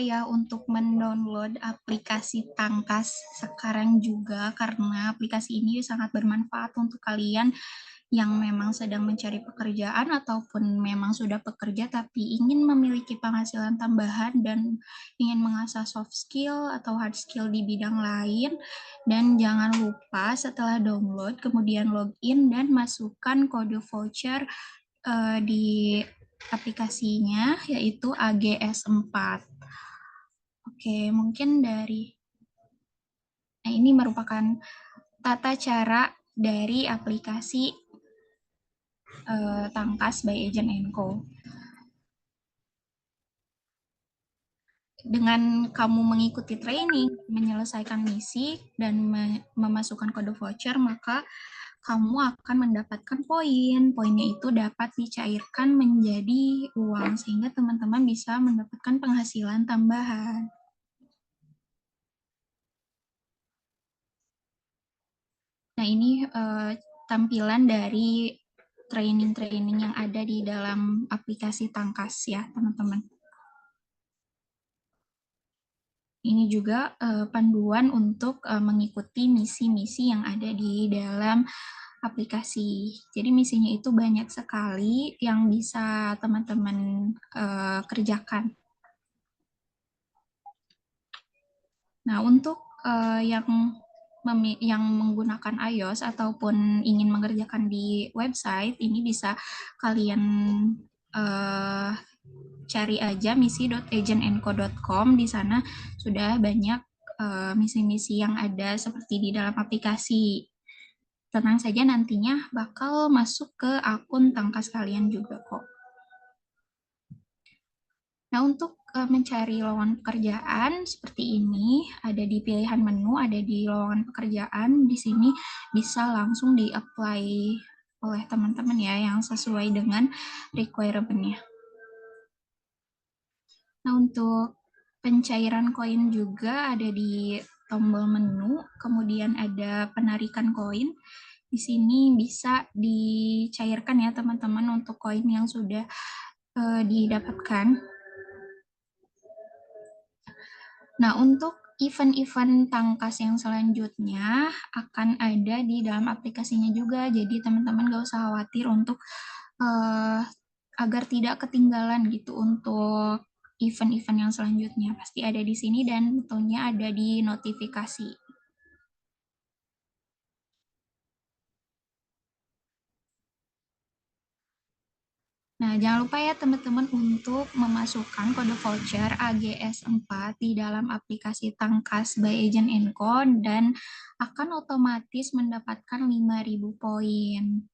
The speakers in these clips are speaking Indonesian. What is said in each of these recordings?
ya untuk mendownload aplikasi Tangkas sekarang juga, karena aplikasi ini sangat bermanfaat untuk kalian yang memang sedang mencari pekerjaan ataupun memang sudah bekerja tapi ingin memiliki penghasilan tambahan dan ingin mengasah soft skill atau hard skill di bidang lain. Dan jangan lupa setelah download kemudian login dan masukkan kode voucher di aplikasinya, yaitu AGS4. Oke, mungkin nah ini merupakan tata cara dari aplikasi Tangkas by Agent & Co. Dengan kamu mengikuti training, menyelesaikan misi, dan memasukkan kode voucher, maka kamu akan mendapatkan poin. Poinnya itu dapat dicairkan menjadi uang, sehingga teman-teman bisa mendapatkan penghasilan tambahan. Nah, ini tampilan dari training-training yang ada di dalam aplikasi Tangkas ya, teman-teman. Ini juga panduan untuk mengikuti misi-misi yang ada di dalam aplikasi. Jadi misinya itu banyak sekali yang bisa teman-teman kerjakan. Nah, untuk yang menggunakan iOS ataupun ingin mengerjakan di website, ini bisa kalian cari aja misi.agentandco.com. Di sana sudah banyak misi-misi yang ada seperti di dalam aplikasi. Tenang saja, nantinya bakal masuk ke akun Tangkas kalian juga kok. Nah, untuk mencari lowongan pekerjaan seperti ini, ada di pilihan menu, ada di lowongan pekerjaan. Di sini bisa langsung di-apply oleh teman-teman ya, yang sesuai dengan requirement-nya. Nah, untuk pencairan koin juga ada di tombol menu, kemudian ada penarikan koin. Di sini bisa dicairkan ya teman-teman untuk koin yang sudah didapatkan. Nah, untuk event-event Tangkas yang selanjutnya akan ada di dalam aplikasinya juga, jadi teman-teman gak usah khawatir untuk agar tidak ketinggalan gitu untuk event-event yang selanjutnya. Pasti ada di sini dan tentunya ada di notifikasi. Nah, jangan lupa ya teman-teman untuk memasukkan kode voucher AGS4 di dalam aplikasi Tangkas by Agent & Co dan akan otomatis mendapatkan 5.000 poin.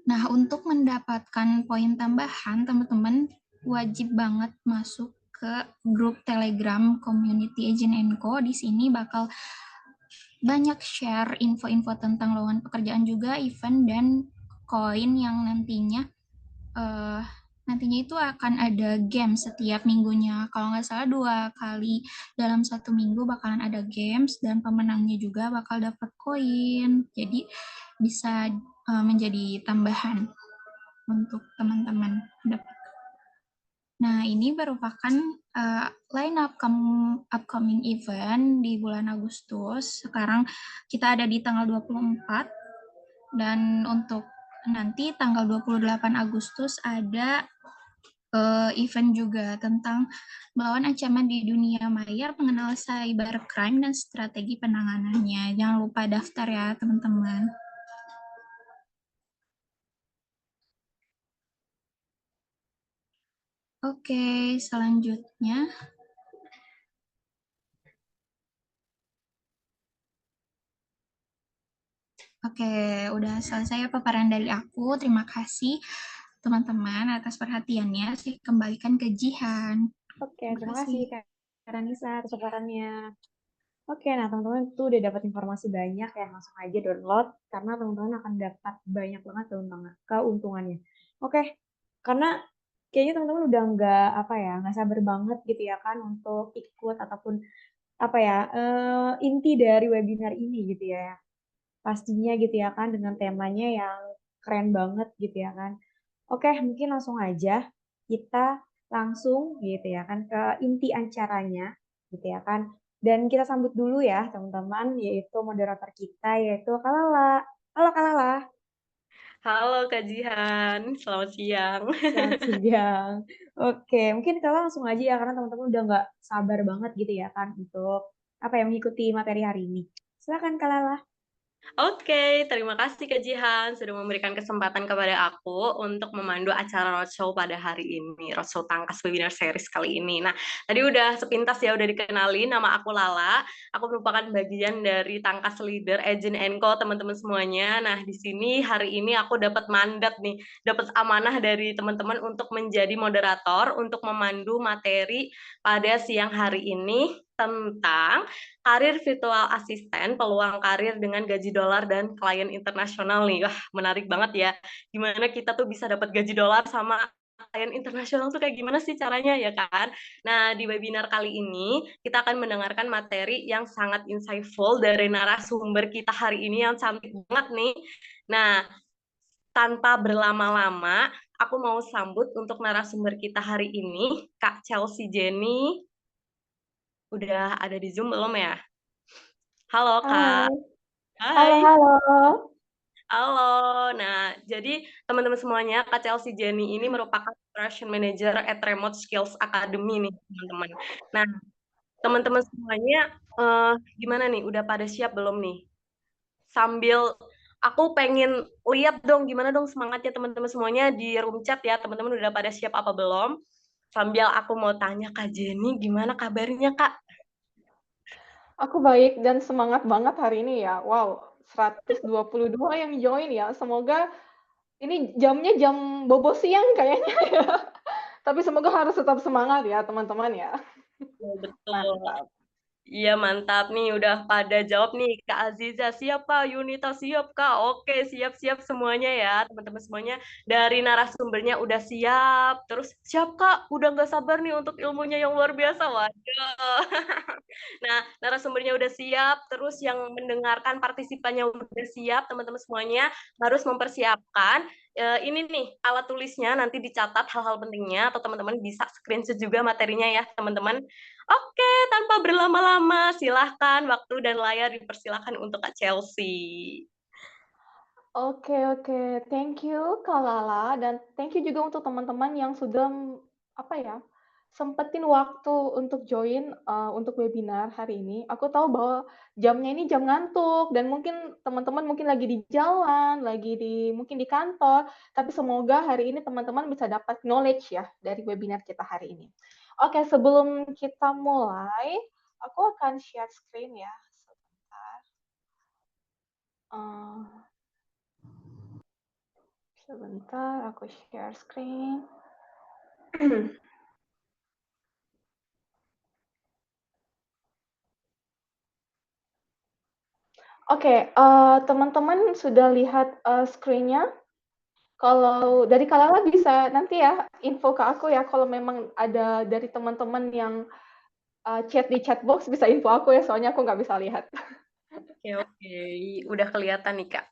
Nah, untuk mendapatkan poin tambahan, teman-teman wajib banget masuk ke grup Telegram Community Agent & Co. Di sini bakal banyak share info-info tentang lowongan pekerjaan juga, event, dan koin yang nantinya itu akan ada game setiap minggunya. Kalau nggak salah 2 kali dalam 1 minggu bakalan ada games dan pemenangnya juga bakal dapat koin. Jadi bisa menjadi tambahan untuk teman-teman. Nah, ini merupakan line upcoming event di bulan Agustus. Sekarang kita ada di tanggal 24 dan untuk nanti tanggal 28 Agustus ada event juga tentang melawan ancaman di dunia maya, mengenal cybercrime dan strategi penanganannya. Jangan lupa daftar ya, teman-teman. Oke, selanjutnya. Oke, udah selesai paparan dari aku. Terima kasih teman-teman atas perhatiannya. Saya kembalikan ke Jihan. Oke, Terima terima kasih kasih. Kak Ranisa atas paparannya. Oke, nah teman-teman itu udah dapat informasi banyak ya, langsung aja download karena teman-teman akan dapat banyak banget keuntungannya. Oke, karena kayaknya teman-teman udah nggak sabar banget gitu ya kan untuk ikut ataupun inti dari webinar ini gitu ya. Pastinya gitu ya kan dengan temanya yang keren banget gitu ya kan. Oke, mungkin langsung aja kita langsung gitu ya kan ke inti acaranya gitu ya kan. Dan kita sambut dulu ya teman-teman, yaitu moderator kita yaitu Kalala. Halo Kalala. Halo Kak Jihan, selamat siang. Selamat siang. Oke, mungkin kalau langsung aja ya karena teman-teman udah nggak sabar banget gitu ya kan untuk apa ya mengikuti materi hari ini. Silakan Kalala. Oke, terima kasih Kak Jihan sudah memberikan kesempatan kepada aku untuk memandu acara roadshow pada hari ini, roadshow Tangkas Webinar Series kali ini. Nah, tadi udah sepintas ya, udah dikenali, nama aku Lala, aku merupakan bagian dari Tangkas Leader, Agent Enco, teman-teman semuanya. Nah, di sini hari ini aku dapat mandat nih, dapat amanah dari teman-teman untuk menjadi moderator, untuk memandu materi pada siang hari ini tentang karir virtual assistant, peluang karir dengan gaji dolar dan klien internasional nih. Wah, menarik banget ya. Gimana kita tuh bisa dapat gaji dolar sama klien internasional tuh kayak gimana sih caranya ya kan? Nah, di webinar kali ini kita akan mendengarkan materi yang sangat insightful dari narasumber kita hari ini yang cantik banget nih. Nah, tanpa berlama-lama, aku mau sambut untuk narasumber kita hari ini, Kak Chelsea Jenny. Udah ada di Zoom belum ya? Halo Kak. Hai. Halo, Hai. halo. Halo. Nah, jadi teman-teman semuanya, Kak Chelsea Jenny ini merupakan Operation Manager at Remote Skills Academy nih, teman-teman. Nah, teman-teman semuanya gimana nih? Udah pada siap belum nih? Sambil aku pengen lihat dong gimana dong semangatnya teman-teman semuanya di room chat ya. Teman-teman udah pada siap apa belum? Sambil aku mau tanya Kak Jenny, gimana kabarnya, Kak? Aku baik dan semangat banget hari ini ya. Wow, 122 yang join ya. Semoga ini jamnya jam bobo siang kayaknya ya. Tapi semoga harus tetap semangat ya teman-teman ya. Betul. Mantap. Iya mantap nih udah pada jawab nih Kak Aziza siap Kak, Yunita siap Kak, oke siap-siap semuanya ya teman-teman semuanya dari narasumbernya udah siap terus siap Kak udah nggak sabar nih untuk ilmunya yang luar biasa waduh. Nah narasumbernya udah siap terus yang mendengarkan partisipannya udah siap teman-teman semuanya harus mempersiapkan ini nih alat tulisnya nanti dicatat hal-hal pentingnya atau teman-teman bisa screenshot juga materinya ya teman-teman. Oke, tanpa berlama-lama, silahkan waktu dan layar dipersilahkan untuk Kak Chelsea. Oke, oke. Thank you Kak Lala dan thank you juga untuk teman-teman yang sudah apa ya, sempetin waktu untuk join untuk webinar hari ini. Aku tahu bahwa jamnya ini jam ngantuk dan mungkin teman-teman mungkin lagi di jalan, lagi di mungkin di kantor, tapi semoga hari ini teman-teman bisa dapat knowledge ya dari webinar kita hari ini. Oke, sebelum kita mulai, aku akan share screen ya. Sebentar. Sebentar, aku share screen. Oke, teman-teman sudah lihat screen-nya? Kalau dari Kalala bisa nanti ya info ke aku ya kalau memang ada dari teman-teman yang chat di chat box bisa info aku ya soalnya aku nggak bisa lihat. Oke, oke. Udah kelihatan nih, Kak.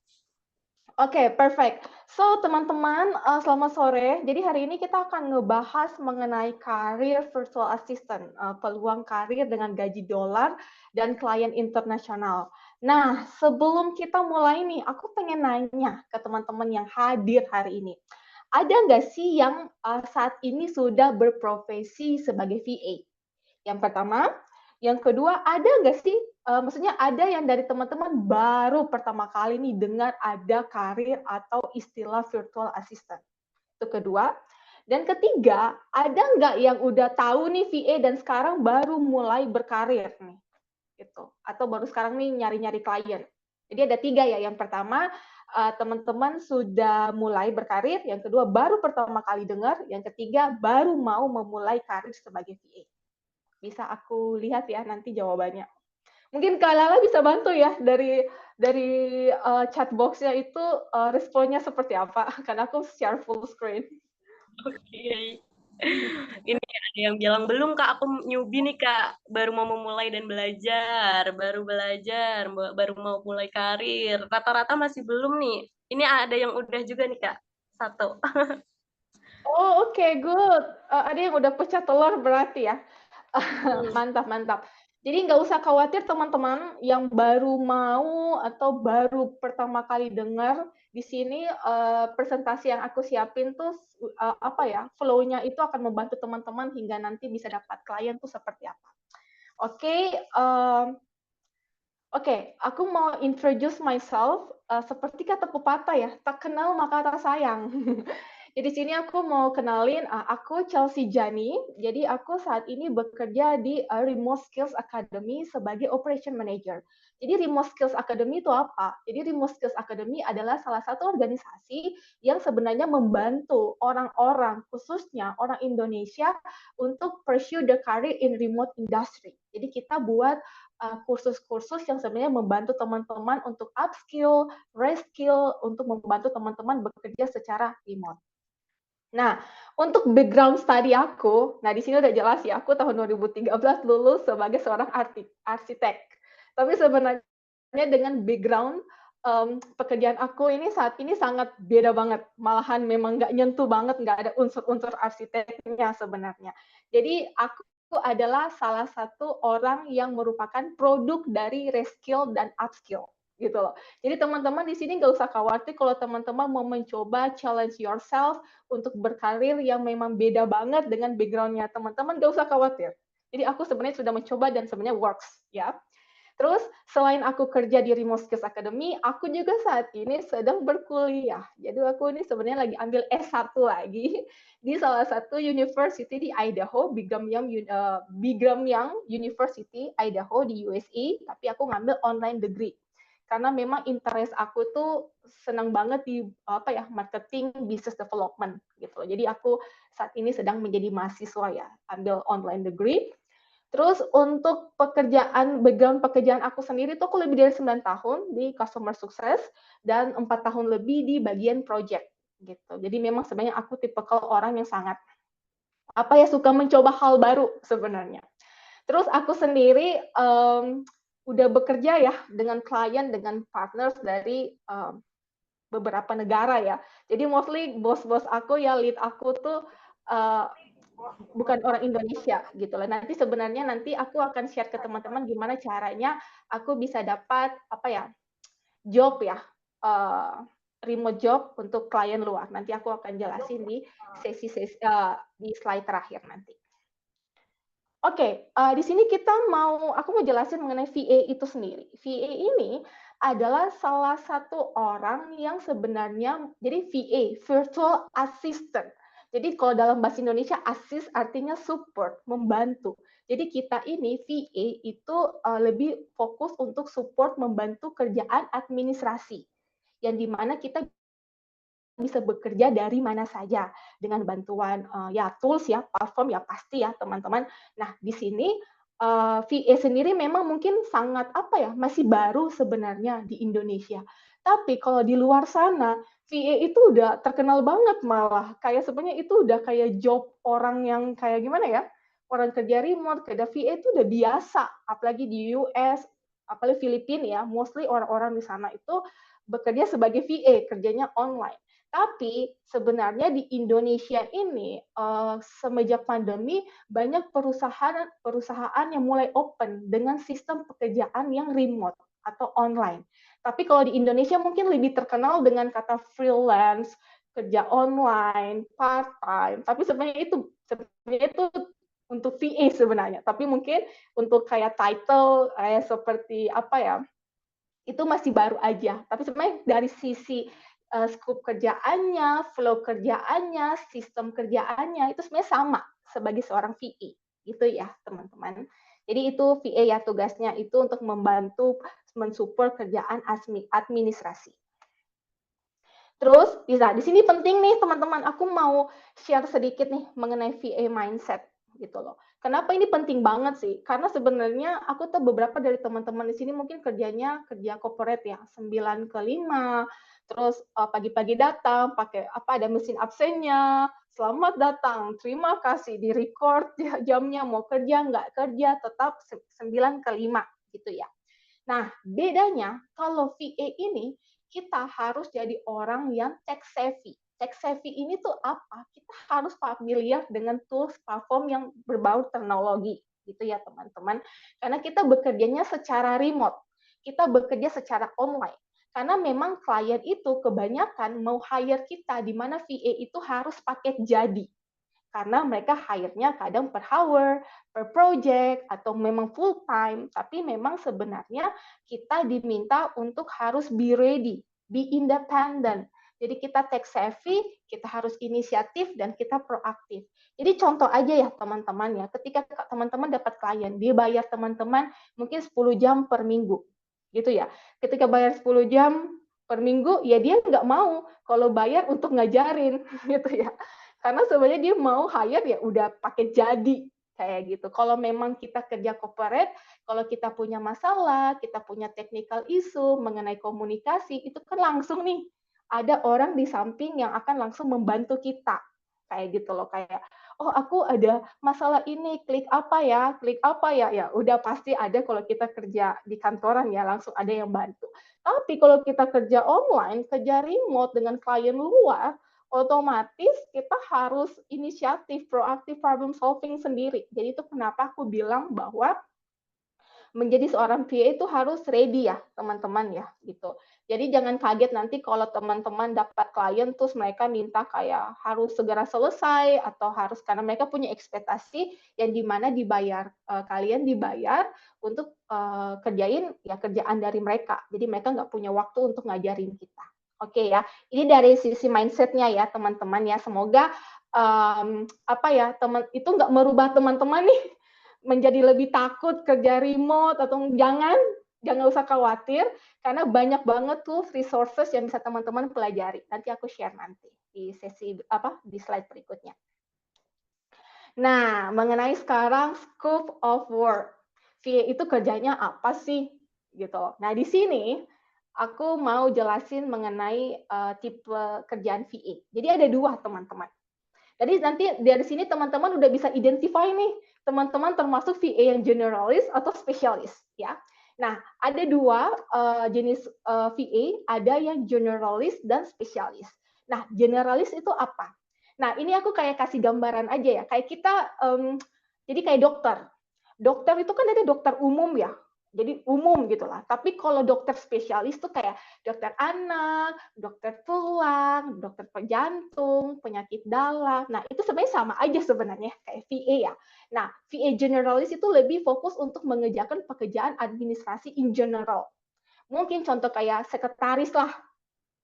Oke, perfect. So, teman-teman, selamat sore. Jadi hari ini kita akan ngebahas mengenai karir virtual assistant, peluang karir dengan gaji dolar dan klien internasional. Nah, sebelum kita mulai nih, aku pengen nanya ke teman-teman yang hadir hari ini. Ada nggak sih yang saat ini sudah berprofesi sebagai VA? Yang pertama. Yang kedua, ada nggak sih, maksudnya ada yang dari teman-teman baru pertama kali nih dengar ada karir atau istilah virtual assistant? Itu kedua. Dan ketiga, ada nggak yang udah tahu nih VA dan sekarang baru mulai berkarir nih? Gitu. Atau baru sekarang nih nyari-nyari klien. Jadi ada tiga ya. Yang pertama, teman-teman sudah mulai berkarir. Yang kedua, baru pertama kali dengar. Yang ketiga, baru mau memulai karir sebagai VA. Bisa aku lihat ya nanti jawabannya. Mungkin Kak Lala bisa bantu ya dari chat box-nya itu responnya seperti apa? Karena aku share full screen. Oke. Ini ada yang bilang belum Kak, aku newbie nih Kak, baru mau memulai dan belajar, baru mau mulai karir. Rata-rata masih belum nih. Ini ada yang udah juga nih Kak, satu. Oh, oke, good. Ada yang udah pecah telur berarti ya? Hmm. Mantap, mantap. Jadi nggak usah khawatir teman-teman yang baru mau atau baru pertama kali dengar di sini presentasi yang aku siapin tuh apa ya, flow-nya itu akan membantu teman-teman hingga nanti bisa dapat klien tuh seperti apa. Oke, aku mau introduce myself seperti kata pepatah ya, tak kenal maka tak sayang. Jadi di sini aku mau kenalin, aku Chelsea Jani. Jadi aku saat ini bekerja di Remote Skills Academy sebagai Operation Manager. Jadi Remote Skills Academy itu apa? Jadi Remote Skills Academy adalah salah satu organisasi yang sebenarnya membantu orang-orang, khususnya orang Indonesia, untuk pursue the career in remote industry. Jadi kita buat kursus-kursus yang sebenarnya membantu teman-teman untuk upskill, reskill, untuk membantu teman-teman bekerja secara remote. Nah, untuk background study aku, nah di sini udah jelas ya, aku tahun 2013 lulus sebagai seorang arsitek. Tapi sebenarnya dengan background pekerjaan aku ini saat ini sangat beda banget. Malahan memang nggak nyentuh banget, nggak ada unsur-unsur arsiteknya sebenarnya. Jadi aku adalah salah satu orang yang merupakan produk dari reskill dan upskill gitu loh. Jadi teman-teman di sini nggak usah khawatir kalau teman-teman mau mencoba challenge yourself untuk berkarir yang memang beda banget dengan background-nya teman-teman, nggak usah khawatir. Jadi aku sebenarnya sudah mencoba dan sebenarnya works ya. Terus selain aku kerja di Remote Skills Academy, aku juga saat ini sedang berkuliah. Jadi aku ini sebenarnya lagi ambil S1 lagi di salah satu university di Idaho, Brigham Young University, Idaho di USA, tapi aku ngambil online degree. Karena memang interest aku tuh senang banget di marketing, business development gitu. Jadi aku saat ini sedang menjadi mahasiswa ya, ambil online degree. Terus untuk background pekerjaan aku sendiri tuh aku lebih dari 9 tahun di customer success dan 4 tahun lebih di bagian project gitu. Jadi memang sebenarnya aku tipikal orang yang sangat suka mencoba hal baru sebenarnya. Terus aku sendiri udah bekerja ya dengan klien, dengan partners dari beberapa negara ya. Jadi mostly bos-bos aku ya, lead aku tuh uh, bukan orang Indonesia gitu lah. Nanti aku akan share ke teman-teman gimana caranya aku bisa dapat job ya, uh, remote job untuk klien luar. Nanti aku akan jelasin di di slide terakhir nanti. Oke, di sini aku mau jelasin mengenai VA itu sendiri. VA ini adalah salah satu orang yang sebenarnya, jadi VA, Virtual Assistant. Jadi kalau dalam bahasa Indonesia, assist artinya support, membantu. Jadi kita ini VA itu lebih fokus untuk support, membantu kerjaan administrasi. Yang dimana kita bisa bekerja dari mana saja dengan bantuan tools ya, platform ya pasti ya teman-teman. Nah di sini VA sendiri memang mungkin sangat masih baru sebenarnya di Indonesia. Tapi kalau di luar sana VA itu udah terkenal banget, malah kayak sebenarnya itu udah kayak job orang yang kayak gimana ya, orang kerja remote, kerja VA itu udah biasa, apalagi di US, apalagi Filipina ya, mostly orang-orang di sana itu bekerja sebagai VA, kerjanya online. Tapi sebenarnya di Indonesia ini semenjak pandemi banyak perusahaan yang mulai open dengan sistem pekerjaan yang remote atau online. Tapi kalau di Indonesia mungkin lebih terkenal dengan kata freelance, kerja online, part time. Tapi sebenarnya itu untuk VA sebenarnya. Tapi mungkin untuk kayak title kayak seperti itu masih baru aja. Tapi sebenarnya dari sisi scope kerjaannya, flow kerjaannya, sistem kerjaannya itu sebenarnya sama sebagai seorang VA. Gitu ya, teman-teman. Jadi itu VA ya tugasnya itu untuk membantu mensupport kerjaan administrasi. Terus bisa di sini penting nih teman-teman, aku mau share sedikit nih mengenai VA mindset gitu loh. Kenapa ini penting banget sih? Karena sebenarnya aku tuh beberapa dari teman-teman di sini mungkin kerjanya kerja corporate ya, 9 ke 5, terus pagi-pagi datang pakai ada mesin absennya, selamat datang, terima kasih, di record jamnya, mau kerja nggak kerja tetap 9 ke 5 gitu ya. Nah, bedanya kalau VA ini kita harus jadi orang yang tech savvy. Tech savvy ini tuh apa? Kita harus familiar dengan tools platform yang berbau teknologi, gitu ya teman-teman. Karena kita bekerjanya secara remote, kita bekerja secara online. Karena memang klien itu kebanyakan mau hire kita, di mana VA itu harus paket jadi. Karena mereka hire-nya kadang per hour, per project, atau memang full time. Tapi memang sebenarnya kita diminta untuk harus be ready, be independent. Jadi kita tech savvy, kita harus inisiatif, dan kita proaktif. Jadi contoh aja ya teman-teman ya, ketika teman-teman dapat klien, dia bayar teman-teman mungkin 10 jam per minggu. Gitu ya. Ketika bayar 10 jam per minggu, ya dia nggak mau kalau bayar untuk ngajarin. Gitu ya. Karena sebenarnya dia mau hire ya udah pakai jadi kayak gitu. Kalau memang kita kerja corporate, kalau kita punya masalah, kita punya technical issue mengenai komunikasi, itu kan langsung nih ada orang di samping yang akan langsung membantu kita. Kayak gitu loh, kayak oh aku ada masalah ini, klik apa ya, ya udah pasti ada kalau kita kerja di kantoran ya langsung ada yang bantu. Tapi kalau kita kerja online, kerja remote dengan klien luar, otomatis kita harus inisiatif, proaktif problem solving sendiri. Jadi itu kenapa aku bilang bahwa menjadi seorang PA itu harus ready ya, teman-teman ya, gitu. Jadi jangan kaget nanti kalau teman-teman dapat klien terus mereka minta kayak harus segera selesai atau harus karena mereka punya ekspektasi yang dimana dibayar kalian dibayar untuk kerjain ya kerjaan dari mereka. Jadi mereka nggak punya waktu untuk ngajarin kita. Oke ya, ini dari sisi mindsetnya ya teman-teman ya. Semoga apa ya teman itu nggak merubah teman-teman nih menjadi lebih takut kerja remote atau jangan usah khawatir karena banyak banget tuh resources yang bisa teman-teman pelajari. Nanti aku share nanti di sesi di slide berikutnya. Nah, mengenai sekarang scope of work. VA itu kerjanya apa sih? Gitu. Nah, di sini aku mau jelasin mengenai tipe kerjaan VA. Jadi ada dua, teman-teman. Jadi nanti dari sini teman-teman udah bisa identify nih, teman-teman termasuk VA yang generalis atau spesialis ya. Nah, ada dua jenis VA, ada yang generalis dan spesialis. Nah, generalis itu apa? Nah, ini aku kayak kasih gambaran aja ya. Kayak kita, jadi kayak dokter. Dokter itu kan ada dokter umum ya. Jadi umum gitulah. Tapi kalau dokter spesialis tuh kayak dokter anak, dokter tulang, dokter jantung, penyakit dalam. Nah, itu sebenarnya sama aja sebenarnya kayak VA ya. Nah, VA generalis itu lebih fokus untuk mengerjakan pekerjaan administrasi in general. Mungkin contoh kayak sekretaris lah,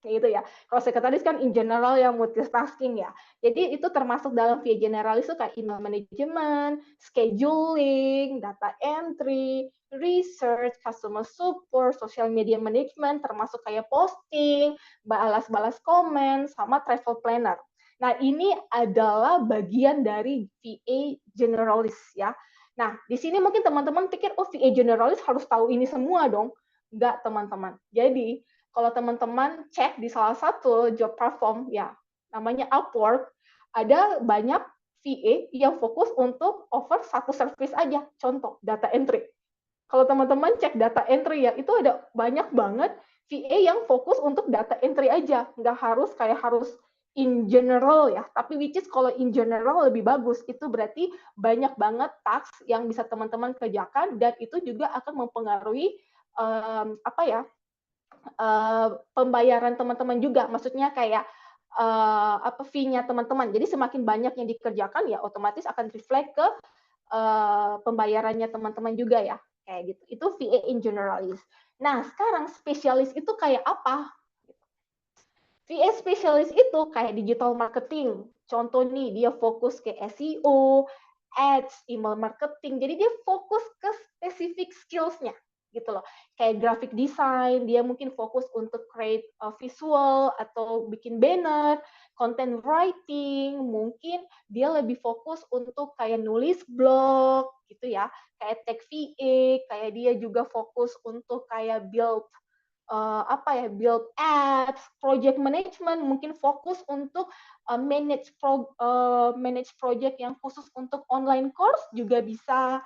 kayak gitu ya. Kalau sekretaris kan in general yang multitasking ya. Jadi itu termasuk dalam VA generalis itu kayak email management, scheduling, data entry, research, customer support, social media management, termasuk kayak posting, balas-balas komen, sama travel planner. Nah, ini adalah bagian dari VA generalis ya. Nah, di sini mungkin teman-teman pikir, oh VA generalis harus tahu ini semua dong. Enggak, teman-teman. Jadi, kalau teman-teman cek di salah satu job platform ya namanya Upwork, ada banyak VA yang fokus untuk offer satu service aja, contoh data entry. Kalau teman-teman cek data entry ya, itu ada banyak banget VA yang fokus untuk data entry aja, nggak harus kayak harus in general ya, tapi which is kalau in general lebih bagus, itu berarti banyak banget task yang bisa teman-teman kerjakan dan itu juga akan mempengaruhi apa ya pembayaran teman-teman juga, maksudnya kayak apa fee-nya teman-teman. Jadi semakin banyak yang dikerjakan ya otomatis akan reflect ke pembayarannya teman-teman juga ya, kayak gitu. Itu VA in generalis. Nah, sekarang spesialis itu kayak apa? VA spesialis itu kayak digital marketing. Contoh nih, dia fokus ke SEO, ads, email marketing. Jadi dia fokus ke spesifik skills-nya gitu loh. Kayak graphic design, dia mungkin fokus untuk create visual atau bikin banner, content writing, mungkin dia lebih fokus untuk kayak nulis blog gitu ya, kayak tech VA, kayak dia juga fokus untuk kayak build build apps, project management, mungkin fokus untuk manage project yang khusus untuk online course juga bisa,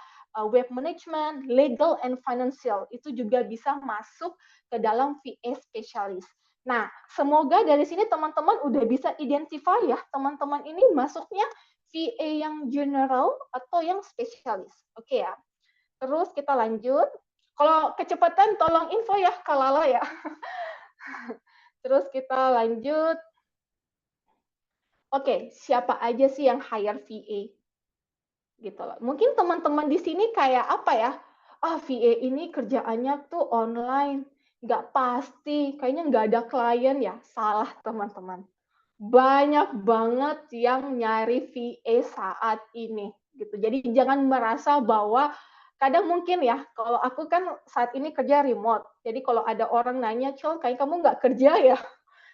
web management, legal and financial itu juga bisa masuk ke dalam VA spesialis. Nah, semoga dari sini teman-teman udah bisa identify ya, teman-teman ini masuknya VA yang general atau yang spesialis. Oke ya. Terus kita lanjut. Kalau kecepatan tolong info ya, Kalala ya. Terus kita lanjut. Oke, siapa aja sih yang hire VA? Gitu loh. Mungkin teman-teman di sini kayak apa ya? Ah, VA ini kerjaannya tuh online. Nggak pasti, kayaknya nggak ada klien ya. Salah, teman-teman. Banyak banget yang nyari VA saat ini gitu. Jadi jangan merasa bahwa kadang mungkin ya, kalau aku kan saat ini kerja remote. Jadi kalau ada orang nanya, "Col, kayak kamu nggak kerja ya?"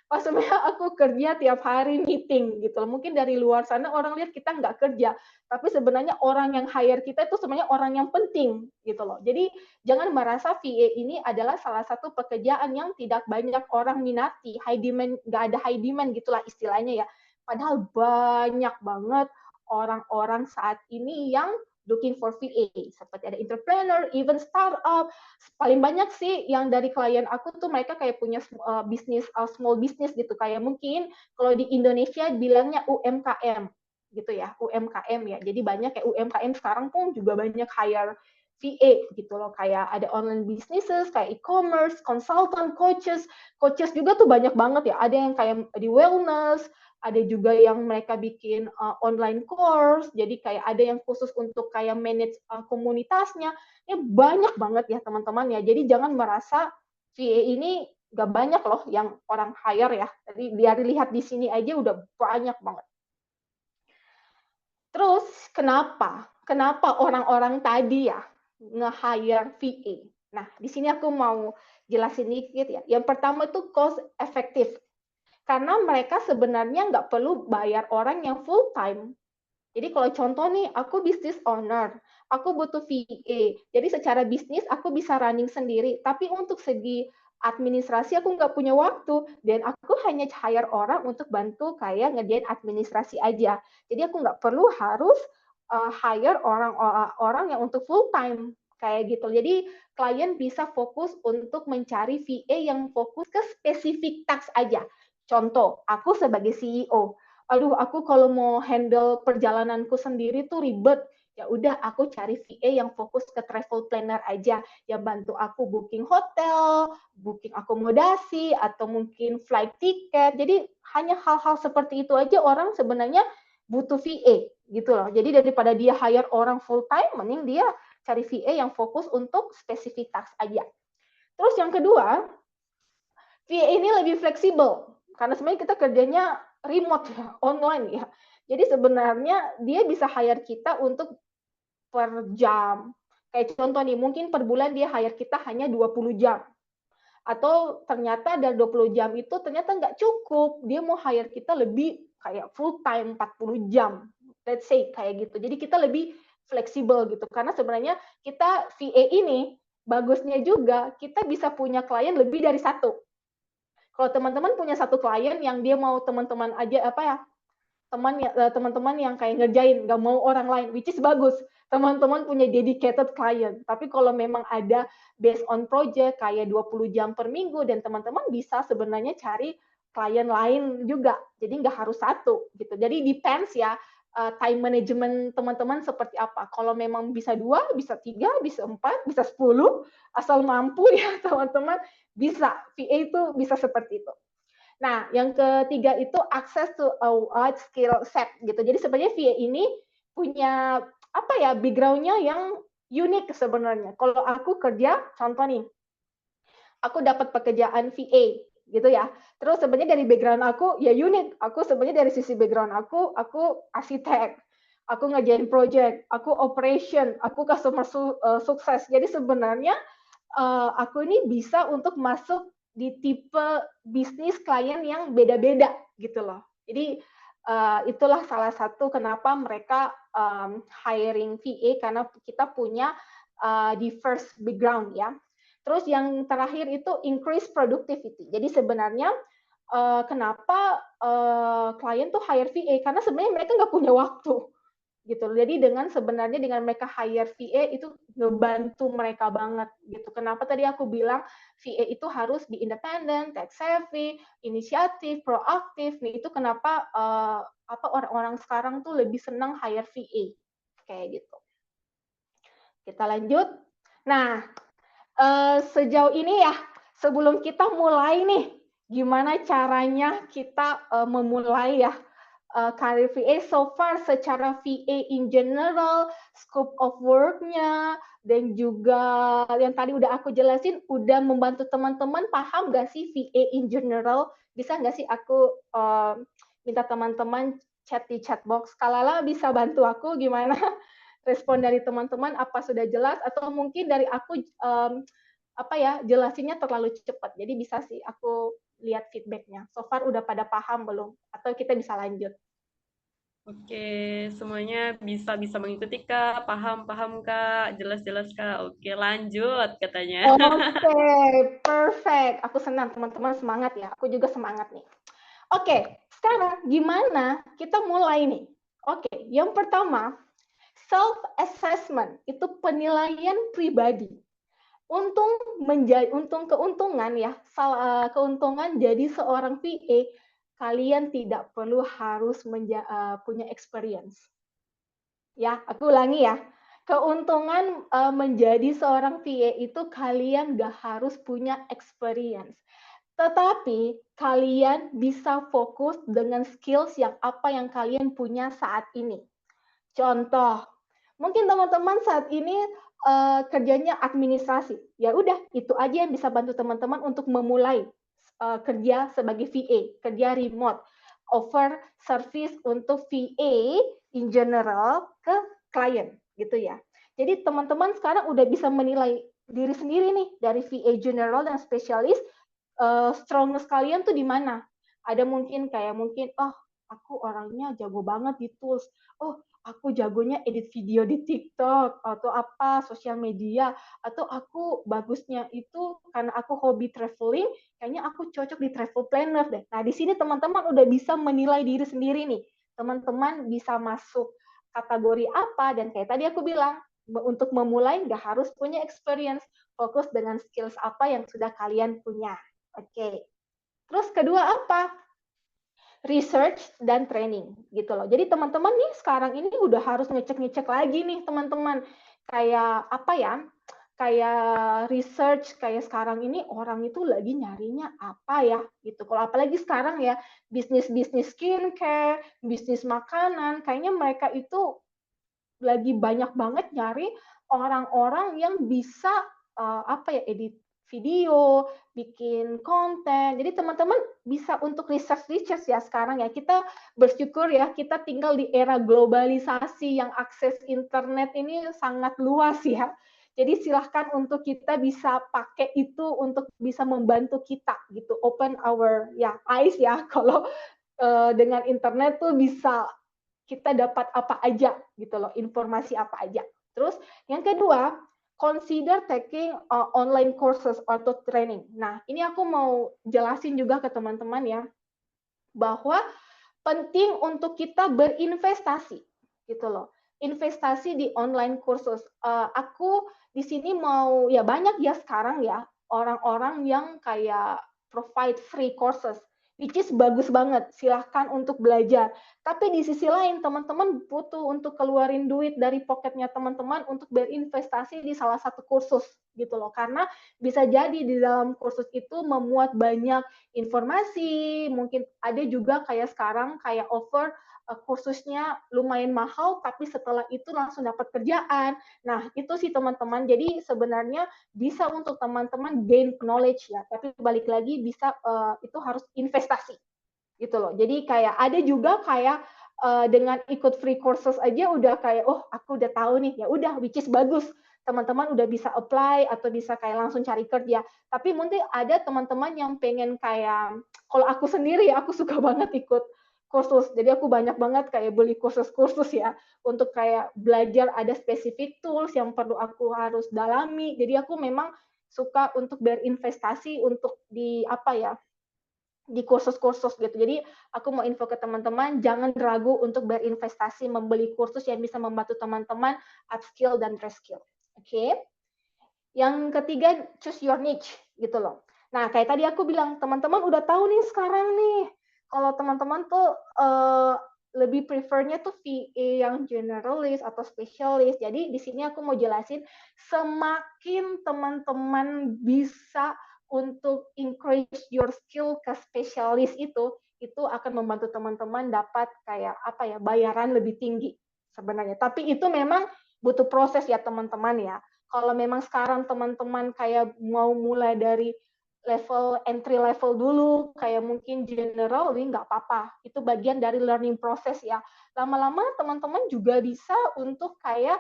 Pas sebenarnya aku kerja tiap hari meeting gitu loh. Mungkin dari luar sana orang lihat kita nggak kerja, tapi sebenarnya orang yang hire kita itu sebenarnya orang yang penting gitu loh. Jadi jangan merasa VA ini adalah salah satu pekerjaan yang tidak banyak orang minati, high demand, nggak ada high demand gitulah istilahnya ya. Padahal banyak banget orang-orang saat ini yang looking for VA, seperti ada entrepreneur, even startup. Paling banyak sih yang dari klien aku tuh mereka kayak punya bisnis, small business gitu, kayak mungkin kalau di Indonesia bilangnya UMKM gitu ya, UMKM ya. Jadi banyak kayak UMKM sekarang pun juga banyak hire VA gitu loh, kayak ada online businesses, kayak e-commerce, consultant, coaches. Coaches juga tuh banyak banget ya, ada yang kayak di wellness, ada juga yang mereka bikin online course, jadi kayak ada yang khusus untuk kayak manage komunitasnya. Ya banyak banget ya teman-teman ya. Jadi jangan merasa VA ini gak banyak loh yang orang hire ya. Jadi biar lihat di sini aja udah banyak banget. Terus kenapa? Kenapa orang-orang tadi ya nge-hire VA? Nah, di sini aku mau jelasin dikit ya. Yang pertama itu cost efektif. Karena mereka sebenarnya nggak perlu bayar orang yang full time. Jadi kalau contoh nih, aku bisnis owner, aku butuh VA. Jadi secara bisnis aku bisa running sendiri, tapi untuk segi administrasi aku nggak punya waktu, dan aku hanya hire orang untuk bantu kayak ngerjain administrasi aja. Jadi aku nggak perlu harus hire orang yang untuk full time kayak gitu. Jadi klien bisa fokus untuk mencari VA yang fokus ke spesifik task aja. Contoh, aku sebagai CEO, aduh aku kalau mau handle perjalananku sendiri tuh ribet. Ya udah aku cari VA yang fokus ke travel planner aja, yang bantu aku booking hotel, booking akomodasi, atau mungkin flight ticket. Jadi hanya hal-hal seperti itu aja orang sebenarnya butuh VA gitu loh. Jadi daripada dia hire orang full time, mending dia cari VA yang fokus untuk spesifik task aja. Terus yang kedua, VA ini lebih fleksibel karena sebenarnya kita kerjanya remote ya, online ya. Jadi sebenarnya dia bisa hire kita untuk per jam. Kayak contoh nih, mungkin per bulan dia hire kita hanya 20 jam. Atau ternyata dari 20 jam itu ternyata nggak cukup. Dia mau hire kita lebih kayak full time 40 jam. Let's say kayak gitu. Jadi kita lebih fleksibel gitu. Karena sebenarnya kita VA ini bagusnya juga kita bisa punya klien lebih dari satu. Kalau teman-teman punya satu klien yang dia mau teman-teman aja apa ya, teman-teman yang kayak ngerjain, nggak mau orang lain, which is bagus. Teman-teman punya dedicated client. Tapi kalau memang ada based on project kayak 20 jam per minggu, dan teman-teman bisa sebenarnya cari klien lain juga. Jadi nggak harus satu gitu. Jadi depends ya, time management teman-teman seperti apa. Kalau memang bisa 2, bisa 3, bisa 4, bisa 10, asal mampu ya teman-teman, bisa. VA itu bisa seperti itu. Nah, yang ketiga itu access to a wide skill set gitu. Jadi sebenarnya VA ini punya apa ya, background-nya yang unik sebenarnya. Kalau aku kerja, contoh nih, aku dapat pekerjaan VA gitu ya. Terus sebenarnya dari background aku ya unik. Aku sebenarnya dari sisi background aku arsitek, aku ngerjain project, aku operation, aku customer sukses. Jadi sebenarnya aku ini bisa untuk masuk di tipe bisnis klien yang beda-beda gitu loh. Jadi itulah salah satu kenapa mereka hiring VA, karena kita punya diverse background ya. Terus yang terakhir itu increase productivity. Jadi sebenarnya kenapa klien tuh hire VA, karena sebenarnya mereka nggak punya waktu gitu. Jadi sebenarnya dengan mereka hire VA itu ngebantu mereka banget gitu. Kenapa tadi aku bilang VA itu harus be independent, tech savvy, inisiatif, proaktif. Nih itu kenapa orang-orang sekarang tuh lebih senang hire VA kayak gitu. Kita lanjut. Nah, sejauh ini ya, sebelum kita mulai nih, gimana caranya kita memulai ya karir VA so far secara VA in general, scope of work-nya, dan juga yang tadi udah aku jelasin, udah membantu teman-teman paham nggak sih VA in general? Bisa nggak sih aku minta teman-teman chat di chat box? Kalala bisa bantu aku gimana respon dari teman-teman, apa sudah jelas, atau mungkin dari aku jelasinnya terlalu cepat. Jadi bisa sih aku lihat feedback-nya. So far udah pada paham belum? Atau kita bisa lanjut? Oke, semuanya bisa mengikuti Kak, paham Kak, jelas Kak. Oke, lanjut katanya. Oke, perfect. Aku senang teman-teman semangat ya. Aku juga semangat nih. Oke, sekarang gimana kita mulai nih? Oke, yang pertama, self-assessment itu penilaian pribadi. Keuntungan ya, keuntungan jadi seorang VA, kalian tidak perlu harus punya experience. Ya, aku ulangi ya. Keuntungan menjadi seorang VA itu kalian nggak harus punya experience. Tetapi kalian bisa fokus dengan skills yang kalian punya saat ini. Contoh, mungkin teman-teman saat ini kerjanya administrasi. Ya udah, itu aja yang bisa bantu teman-teman untuk memulai kerja sebagai VA, kerja remote, offer service untuk VA in general ke klien gitu ya. Jadi teman-teman sekarang udah bisa menilai diri sendiri nih dari VA general dan spesialis, strongest kalian tuh di mana? Ada mungkin oh aku orangnya jago banget di tools. Oh, aku jagonya edit video di TikTok atau sosial media, atau aku bagusnya itu karena aku hobi traveling, kayaknya aku cocok di travel planner deh. Nah, di sini teman-teman udah bisa menilai diri sendiri nih. Teman-teman bisa masuk kategori apa, dan kayak tadi aku bilang, untuk memulai nggak harus punya experience, fokus dengan skills apa yang sudah kalian punya. Oke. Terus kedua apa? Research dan training gitu loh. Jadi teman-teman nih sekarang ini udah harus ngecek-ngecek lagi nih teman-teman. Kayak kayak research, kayak sekarang ini orang itu lagi nyarinya apa ya gitu. Kalau apalagi sekarang ya bisnis skincare, bisnis makanan, kayaknya mereka itu lagi banyak banget nyari orang-orang yang bisa edit video, bikin konten. Jadi teman-teman bisa untuk research ya sekarang ya. Kita bersyukur ya kita tinggal di era globalisasi yang akses internet ini sangat luas ya. Jadi silahkan untuk kita bisa pakai itu untuk bisa membantu kita gitu. Open our eyes ya. Kalau dengan internet tuh bisa kita dapat apa aja gitu loh, informasi apa aja. Terus yang kedua, consider taking online courses atau training. Nah, ini aku mau jelasin juga ke teman-teman ya, bahwa penting untuk kita berinvestasi gitu loh. Investasi di online kursus. Aku di sini mau ya banyak ya sekarang ya orang-orang yang kayak provide free courses, which is bagus banget. Silahkan untuk belajar. Tapi di sisi lain teman-teman butuh untuk keluarin duit dari pocketnya teman-teman untuk berinvestasi di salah satu kursus gitu loh. Karena bisa jadi di dalam kursus itu memuat banyak informasi, mungkin ada juga kayak sekarang kayak offer kursusnya lumayan mahal, tapi setelah itu langsung dapat kerjaan. Nah, itu sih teman-teman. Jadi sebenarnya bisa untuk teman-teman gain knowledge ya, tapi balik lagi bisa itu harus investasi gitu loh. Jadi kayak ada juga kayak dengan ikut free courses aja udah kayak oh aku udah tahu nih, ya udah, which is bagus. Teman-teman udah bisa apply atau bisa kayak langsung cari kerja. Tapi mungkin ada teman-teman yang pengen kayak, kalau aku sendiri ya, aku suka banget ikut kursus. Jadi aku banyak banget kayak beli kursus-kursus ya untuk kayak belajar ada spesifik tools yang perlu aku harus dalami. Jadi aku memang suka untuk berinvestasi untuk di di kursus-kursus gitu. Jadi aku mau info ke teman-teman, jangan ragu untuk berinvestasi membeli kursus yang bisa membantu teman-teman upskill dan reskill. Oke. Yang ketiga, choose your niche gitu loh. Nah, kayak tadi aku bilang, teman-teman udah tahu nih sekarang nih, kalau teman-teman tuh lebih prefernya tuh VA yang generalis atau spesialis. Jadi di sini aku mau jelasin, semakin teman-teman bisa untuk increase your skill ke spesialis itu akan membantu teman-teman dapat kayak apa ya, bayaran lebih tinggi sebenarnya. Tapi itu memang butuh proses ya teman-teman ya. Kalau memang sekarang teman-teman kayak mau mulai dari level entry level dulu, kayak mungkin general, ini nggak apa-apa. Itu bagian dari learning process ya. Lama-lama teman-teman juga bisa untuk kayak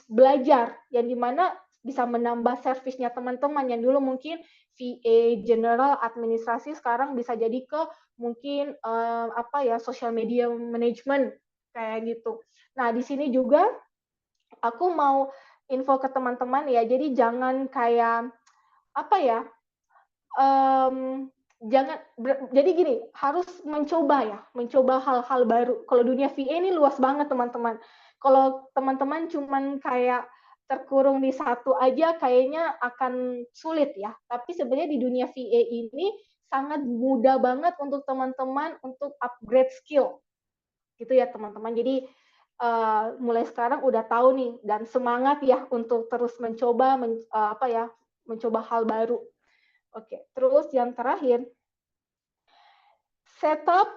belajar, yang dimana bisa menambah servisnya teman-teman yang dulu mungkin VA general administrasi sekarang bisa jadi ke mungkin apa ya social media management kayak gitu. Nah di sini juga aku mau info ke teman-teman ya, jadi jangan kayak apa ya, jangan jadi gini, harus mencoba ya, mencoba hal-hal baru. Kalau dunia VA ini luas banget teman-teman. Kalau teman-teman cuman kayak terkurung di satu aja kayaknya akan sulit ya. Tapi sebenarnya di dunia VA ini sangat mudah banget untuk teman-teman untuk upgrade skill gitu ya teman-teman. Jadi mulai sekarang udah tahu nih dan semangat ya untuk terus mencoba apa ya, mencoba hal baru. Oke, terus yang terakhir, setup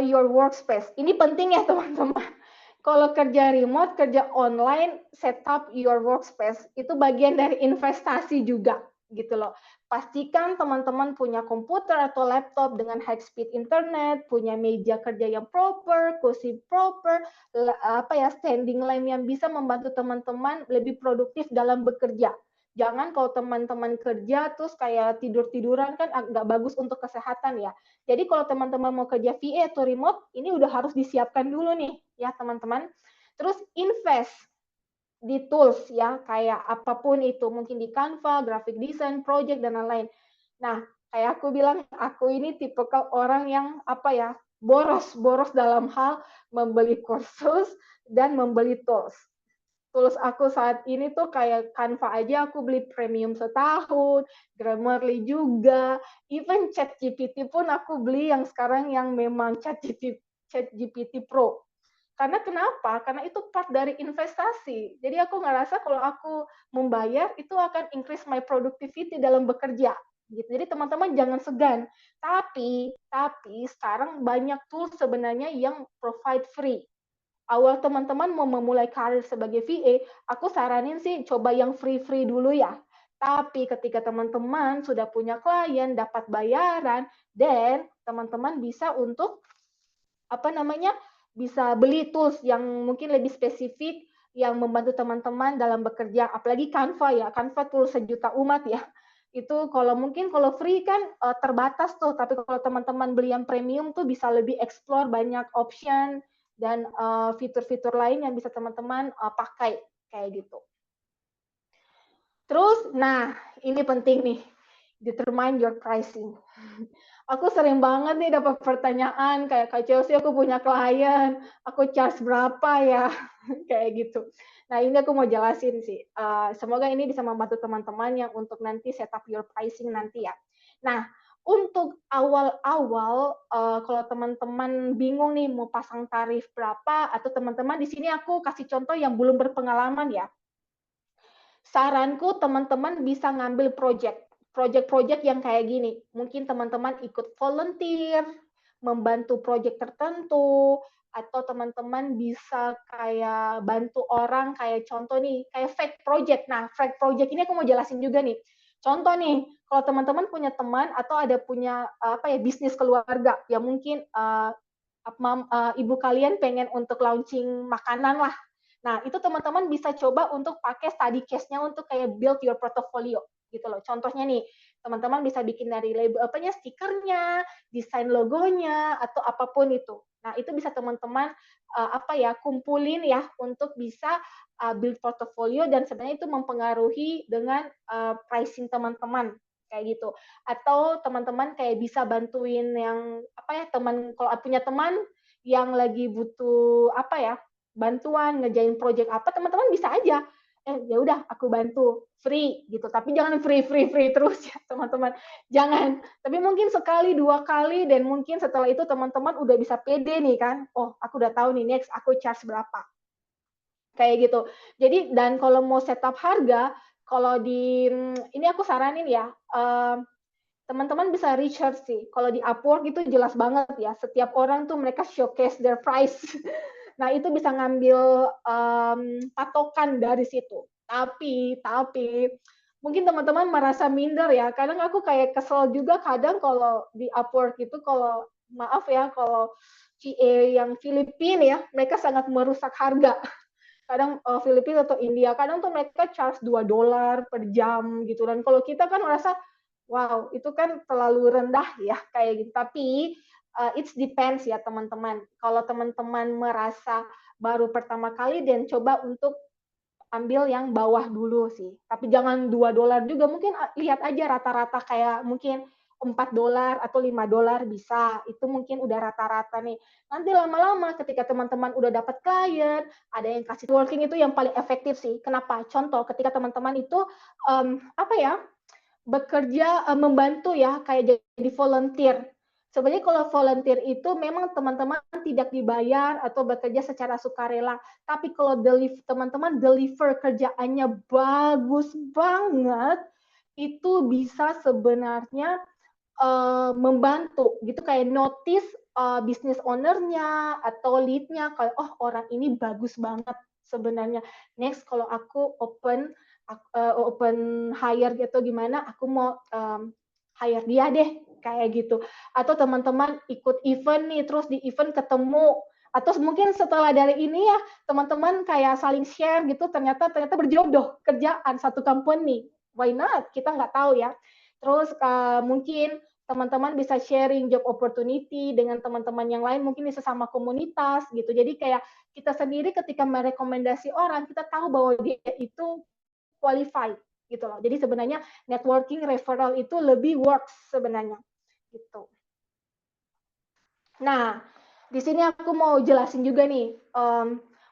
your workspace. Ini penting ya teman-teman. Kalau kerja remote, kerja online, setup your workspace. Itu bagian dari investasi juga gitu loh. Pastikan teman-teman punya komputer atau laptop dengan high speed internet, punya meja kerja yang proper, kursi proper, apa ya, standing lamp yang bisa membantu teman-teman lebih produktif dalam bekerja. Jangan kalau teman-teman kerja terus kayak tidur-tiduran kan nggak bagus untuk kesehatan ya. Jadi kalau teman-teman mau kerja VA atau remote, ini udah harus disiapkan dulu nih ya teman-teman. Terus invest di tools ya, kayak apapun itu, mungkin di Canva, graphic design, project, dan lain-lain. Nah, kayak aku bilang, aku ini tipikal orang yang apa ya, boros dalam hal membeli kursus dan membeli tools. Tools aku saat ini tuh kayak Canva aja aku beli premium setahun, Grammarly juga, even ChatGPT pun aku beli yang sekarang yang memang ChatGPT Pro. Karena kenapa? Karena itu part dari investasi. Jadi aku ngerasa kalau aku membayar itu akan increase my productivity dalam bekerja. Gitu. Jadi teman-teman jangan segan. Tapi sekarang banyak tools sebenarnya yang provide free. Awal teman-teman mau memulai karir sebagai VA, aku saranin sih coba yang free-free dulu ya. Tapi ketika teman-teman sudah punya klien, dapat bayaran, dan teman-teman bisa untuk apa namanya, bisa beli tools yang mungkin lebih spesifik yang membantu teman-teman dalam bekerja. Apalagi Canva ya, Canva tools sejuta umat ya. Itu kalau mungkin kalau free kan terbatas tuh, tapi kalau teman-teman beli yang premium tuh bisa lebih explore banyak option dan fitur-fitur lain yang bisa teman-teman pakai kayak gitu. Terus, nah ini penting nih, determine your pricing. Aku sering banget nih dapat pertanyaan kayak Kak Chelsea, aku punya klien, aku charge berapa ya, kayak gitu. Nah ini aku mau jelasin sih. Semoga ini bisa membantu teman-teman yang untuk nanti setup your pricing nanti ya. Nah untuk awal-awal, kalau teman-teman bingung nih mau pasang tarif berapa, atau teman-teman di sini aku kasih contoh yang belum berpengalaman ya. Saranku teman-teman bisa ngambil project yang kayak gini. Mungkin teman-teman ikut volunteer, membantu project tertentu, atau teman-teman bisa kayak bantu orang kayak contoh nih, kayak fake project. Nah, fake project ini aku mau jelasin juga nih. Contoh nih, kalau teman-teman punya teman atau ada punya apa ya bisnis keluarga yang mungkin ibu kalian pengen untuk launching makanan lah. Nah, itu teman-teman bisa coba untuk pakai study case-nya untuk kayak build your portfolio gitu loh. Contohnya nih, teman-teman bisa bikin dari label apanya, stikernya, desain logonya atau apapun itu. Nah, itu bisa teman-teman apa ya, kumpulin ya untuk bisa build portfolio dan sebenarnya itu mempengaruhi dengan pricing teman-teman. kayak gitu. Atau teman-teman kayak bisa bantuin yang apa ya, teman kalau punya teman yang lagi butuh apa ya, bantuan ngerjain project apa, teman-teman bisa aja ya udah aku bantu free gitu, tapi jangan free terus ya teman-teman, jangan. Tapi mungkin sekali 2 kali, dan mungkin setelah itu teman-teman udah bisa pede nih kan, oh aku udah tahu nih next aku charge berapa, kayak gitu. Jadi dan kalau mau setup harga, kalau di ini aku saranin ya, teman-teman bisa research sih. Kalau di Upwork itu jelas banget ya, setiap orang tuh mereka showcase their price. Nah, itu bisa ngambil patokan dari situ. Tapi mungkin teman-teman merasa minder ya. Kadang aku kayak kesel juga kadang kalau di Upwork itu, kalau maaf ya, kalau VA yang Filipina ya, mereka sangat merusak harga. Kadang Filipina atau India, kadang tuh mereka charge $2 per jam gitu. Dan kalau kita kan merasa, wow, itu kan terlalu rendah ya kayak gitu. Tapi it depends ya teman-teman. Kalau teman-teman merasa baru pertama kali, dan coba untuk ambil yang bawah dulu sih. Tapi jangan $2 juga. Mungkin lihat aja rata-rata kayak mungkin $4 atau $5 bisa. Itu mungkin udah rata-rata nih. Nanti lama-lama ketika teman-teman udah dapat klien, ada yang kasih working, itu yang paling efektif sih. Kenapa? Contoh ketika teman-teman itu apa ya, bekerja membantu ya, kayak jadi volunteer. Sebenarnya kalau volunteer itu memang teman-teman tidak dibayar atau bekerja secara sukarela. Tapi kalau teman-teman deliver kerjaannya bagus banget, itu bisa sebenarnya membantu gitu, kayak notice business owner-nya atau lead-nya, kayak oh orang ini bagus banget sebenarnya. Next kalau aku open hire gitu gimana, aku mau hire dia deh kayak gitu. Atau teman-teman ikut event nih, terus di event ketemu, atau mungkin setelah dari ini ya teman-teman kayak saling share gitu, ternyata berjodoh kerjaan satu company, why not, kita nggak tahu ya. Terus mungkin teman-teman bisa sharing job opportunity dengan teman-teman yang lain, mungkin di sesama komunitas gitu. Jadi kayak kita sendiri ketika merekomendasi orang, kita tahu bahwa dia itu qualified gitu loh. Jadi sebenarnya networking referral itu lebih works sebenarnya gitu. Nah, di sini aku mau jelasin juga nih,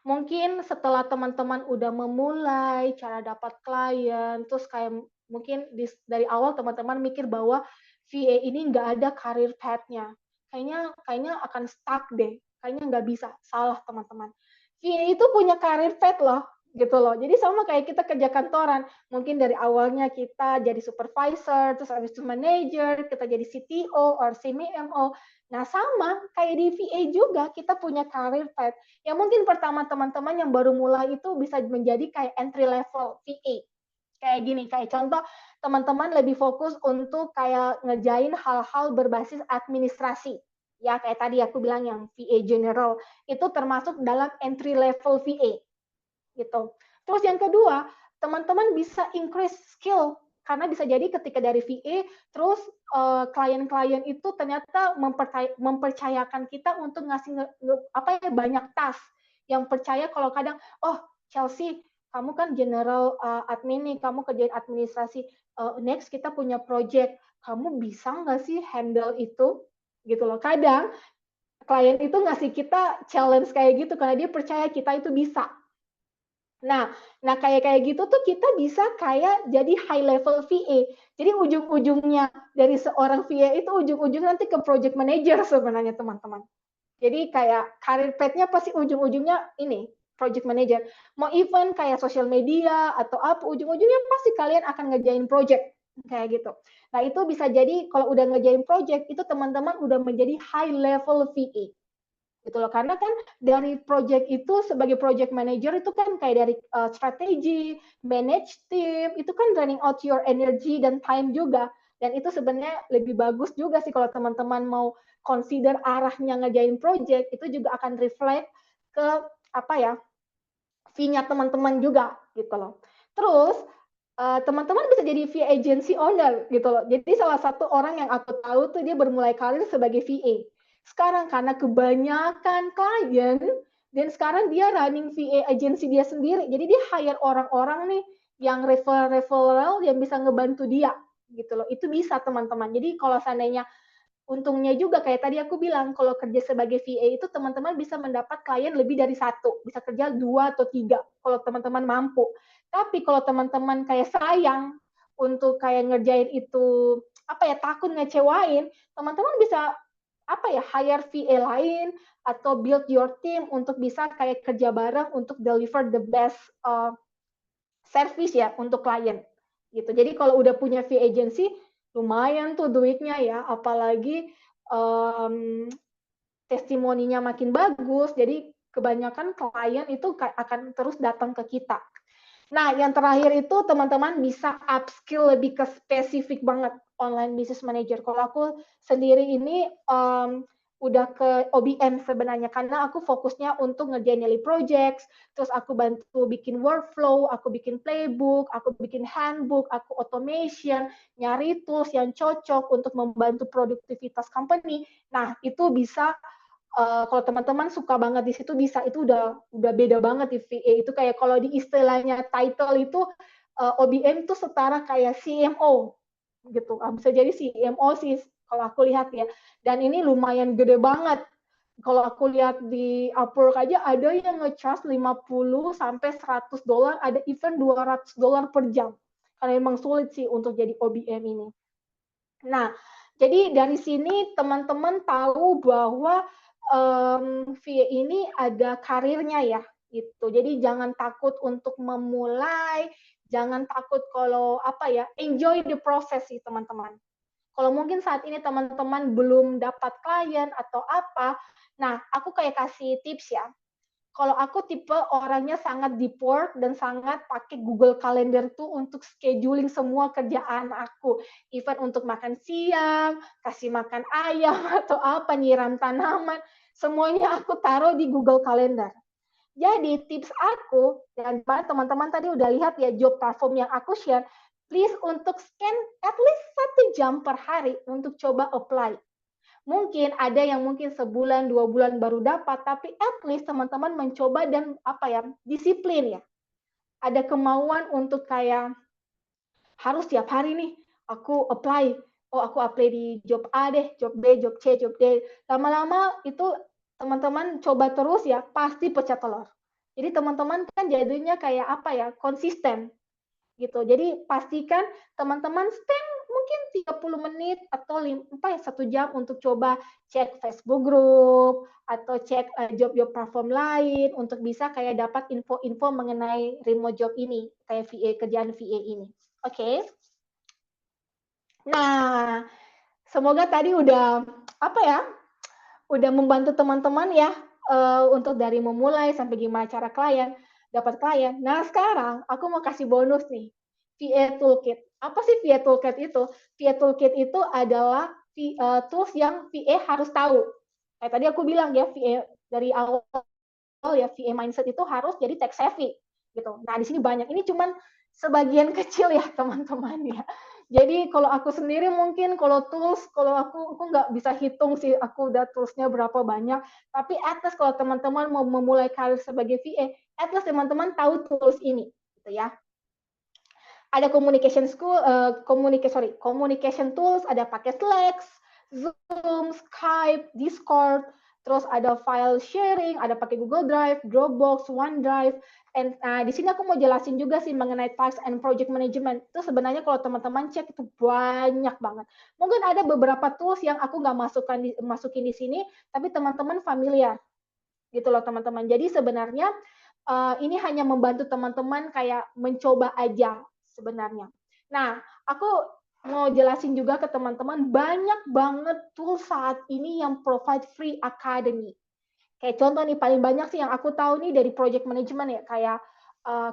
mungkin setelah teman-teman udah memulai cara dapat klien, terus kayak mungkin dari awal teman-teman mikir bahwa VA ini nggak ada career path-nya. Kayaknya akan stuck deh, kayaknya nggak bisa. Salah teman-teman. VA itu punya career path loh, gitu loh. Jadi sama kayak kita kerja kantoran. Mungkin dari awalnya kita jadi supervisor, terus habis itu manager, kita jadi CTO or CMO. Nah, sama kayak di VA juga, kita punya career path. Yang mungkin pertama teman-teman yang baru mulai itu bisa menjadi kayak entry level VA. Kayak gini, kayak contoh teman-teman lebih fokus untuk kayak ngerjain hal-hal berbasis administrasi. Ya, kayak tadi aku bilang yang VA general, itu termasuk dalam entry level VA. Gitu. Terus yang kedua, teman-teman bisa increase skill, karena bisa jadi ketika dari VA, terus klien-klien itu ternyata mempercayakan kita untuk ngasih banyak task. Yang percaya kalau kadang, oh Chelsea, kamu kan general admin nih, kamu kerjain administrasi. Next kita punya project, kamu bisa nggak sih handle itu? Gitu loh. Kadang klien itu ngasih kita challenge kayak gitu karena dia percaya kita itu bisa. Nah kayak gitu tuh kita bisa kayak jadi high level VA. Jadi ujung-ujungnya dari seorang VA itu ujung-ujungnya nanti ke project manager sebenarnya teman-teman. Jadi kayak career path-nya pasti ujung-ujungnya ini project manager. Mau event kayak social media atau apa, ujung-ujungnya pasti kalian akan ngerjain project kayak gitu. Nah itu bisa jadi kalau udah ngerjain project itu teman-teman udah menjadi high level VA. Gitu loh, karena kan dari project itu sebagai project manager itu kan kayak dari strategi, manage team, itu kan running out your energy dan time juga. Dan itu sebenarnya lebih bagus juga sih kalau teman-teman mau consider arahnya ngerjain project, itu juga akan reflect ke apa ya, fee-nya teman-teman juga gitu loh. Terus teman-teman bisa jadi VA agency owner gitu loh. Jadi salah satu orang yang aku tahu tuh dia bermulai karir sebagai VA. Sekarang karena kebanyakan klien, dan sekarang dia running VA agency dia sendiri. Jadi dia hire orang-orang nih yang referral yang bisa ngebantu dia gitu loh. Itu bisa teman-teman. Jadi kalau seandainya untungnya juga kayak tadi aku bilang, kalau kerja sebagai VA itu teman-teman bisa mendapat klien lebih dari satu, bisa kerja 2 atau 3 kalau teman-teman mampu. Tapi kalau teman-teman kayak sayang untuk kayak ngerjain itu takut ngecewain, teman-teman bisa hire VA lain atau build your team untuk bisa kayak kerja bareng untuk deliver the best service ya untuk klien gitu. Jadi kalau udah punya VA agency lumayan tuh duitnya ya, apalagi testimoninya makin bagus, jadi kebanyakan klien itu akan terus datang ke kita. Nah, yang terakhir itu teman-teman bisa upskill lebih ke spesifik banget online business manager. Kalau aku sendiri ini udah ke OBM sebenarnya karena aku fokusnya untuk ngerjain daily projects, terus aku bantu bikin workflow, aku bikin playbook, aku bikin handbook, aku automation, nyari tools yang cocok untuk membantu produktivitas company. Nah, itu bisa kalau teman-teman suka banget di situ bisa, itu udah beda banget di VA. Itu kayak kalau di istilahnya title itu OBM itu setara kayak CMO gitu. Bisa jadi CMO sih kalau aku lihat ya. Dan ini lumayan gede banget. Kalau aku lihat di Upwork aja ada yang nge-charge 50 sampai $100, ada even $200 per jam. Karena memang sulit sih untuk jadi OBM ini. Nah, jadi dari sini teman-teman tahu bahwa VA ini ada karirnya ya, gitu. Jadi jangan takut untuk memulai, jangan takut kalau enjoy the process sih teman-teman. Kalau mungkin saat ini teman-teman belum dapat klien atau apa, nah aku kayak kasih tips ya. Kalau aku tipe orangnya sangat deep work dan sangat pakai Google Calendar tuh untuk scheduling semua kerjaan aku. Even untuk makan siang, kasih makan ayam atau nyiram tanaman, semuanya aku taruh di Google Calendar. Jadi tips aku, dan teman-teman tadi udah lihat ya job platform yang aku share, please untuk scan at least 1 jam per hari untuk coba apply. Mungkin ada yang mungkin sebulan, 2 bulan baru dapat, tapi at least teman-teman mencoba dan disiplin ya. Ada kemauan untuk kayak harus tiap hari nih aku apply. Oh, aku apply di job A deh, job B, job C, job D. Lama-lama itu teman-teman coba terus ya, pasti pecah telur. Jadi teman-teman kan jadinya kayak konsisten gitu. Jadi pastikan teman-teman spend mungkin 30 menit atau 1 jam untuk coba cek Facebook group atau cek job-job platform lain untuk bisa kayak dapat info-info mengenai remote job ini, kayak VA, kerjaan VA ini. Oke. Nah, semoga tadi udah udah membantu teman-teman ya untuk dari memulai sampai gimana cara dapat klien. Nah, sekarang aku mau kasih bonus nih. VA Toolkit. Apa sih VA Toolkit itu? VA Toolkit itu adalah tools yang VA harus tahu. Kayak tadi aku bilang ya, VA dari awal ya, VA mindset itu harus jadi tech savvy gitu. Nah, di sini banyak. Ini cuman sebagian kecil ya, teman-teman ya. Jadi kalau aku sendiri mungkin kalau tools, kalau aku nggak bisa hitung sih aku udah toolsnya berapa banyak. Tapi at least kalau teman-teman mau memulai karir sebagai VA, at least teman-teman tahu tools ini, gitu ya. Ada communication tools, ada pakai Slack, Zoom, Skype, Discord, terus ada file sharing, ada pakai Google Drive, Dropbox, OneDrive. And di sini aku mau jelasin juga sih mengenai task and project management. Itu sebenarnya kalau teman-teman cek itu banyak banget. Mungkin ada beberapa tools yang aku nggak masukin di sini, tapi teman-teman familiar gitu loh teman-teman. Jadi sebenarnya ini hanya membantu teman-teman kayak mencoba aja sebenarnya. Nah, aku mau jelasin juga ke teman-teman, banyak banget tools saat ini yang provide free academy. Kayak contoh nih, paling banyak sih yang aku tahu nih dari project management ya, kayak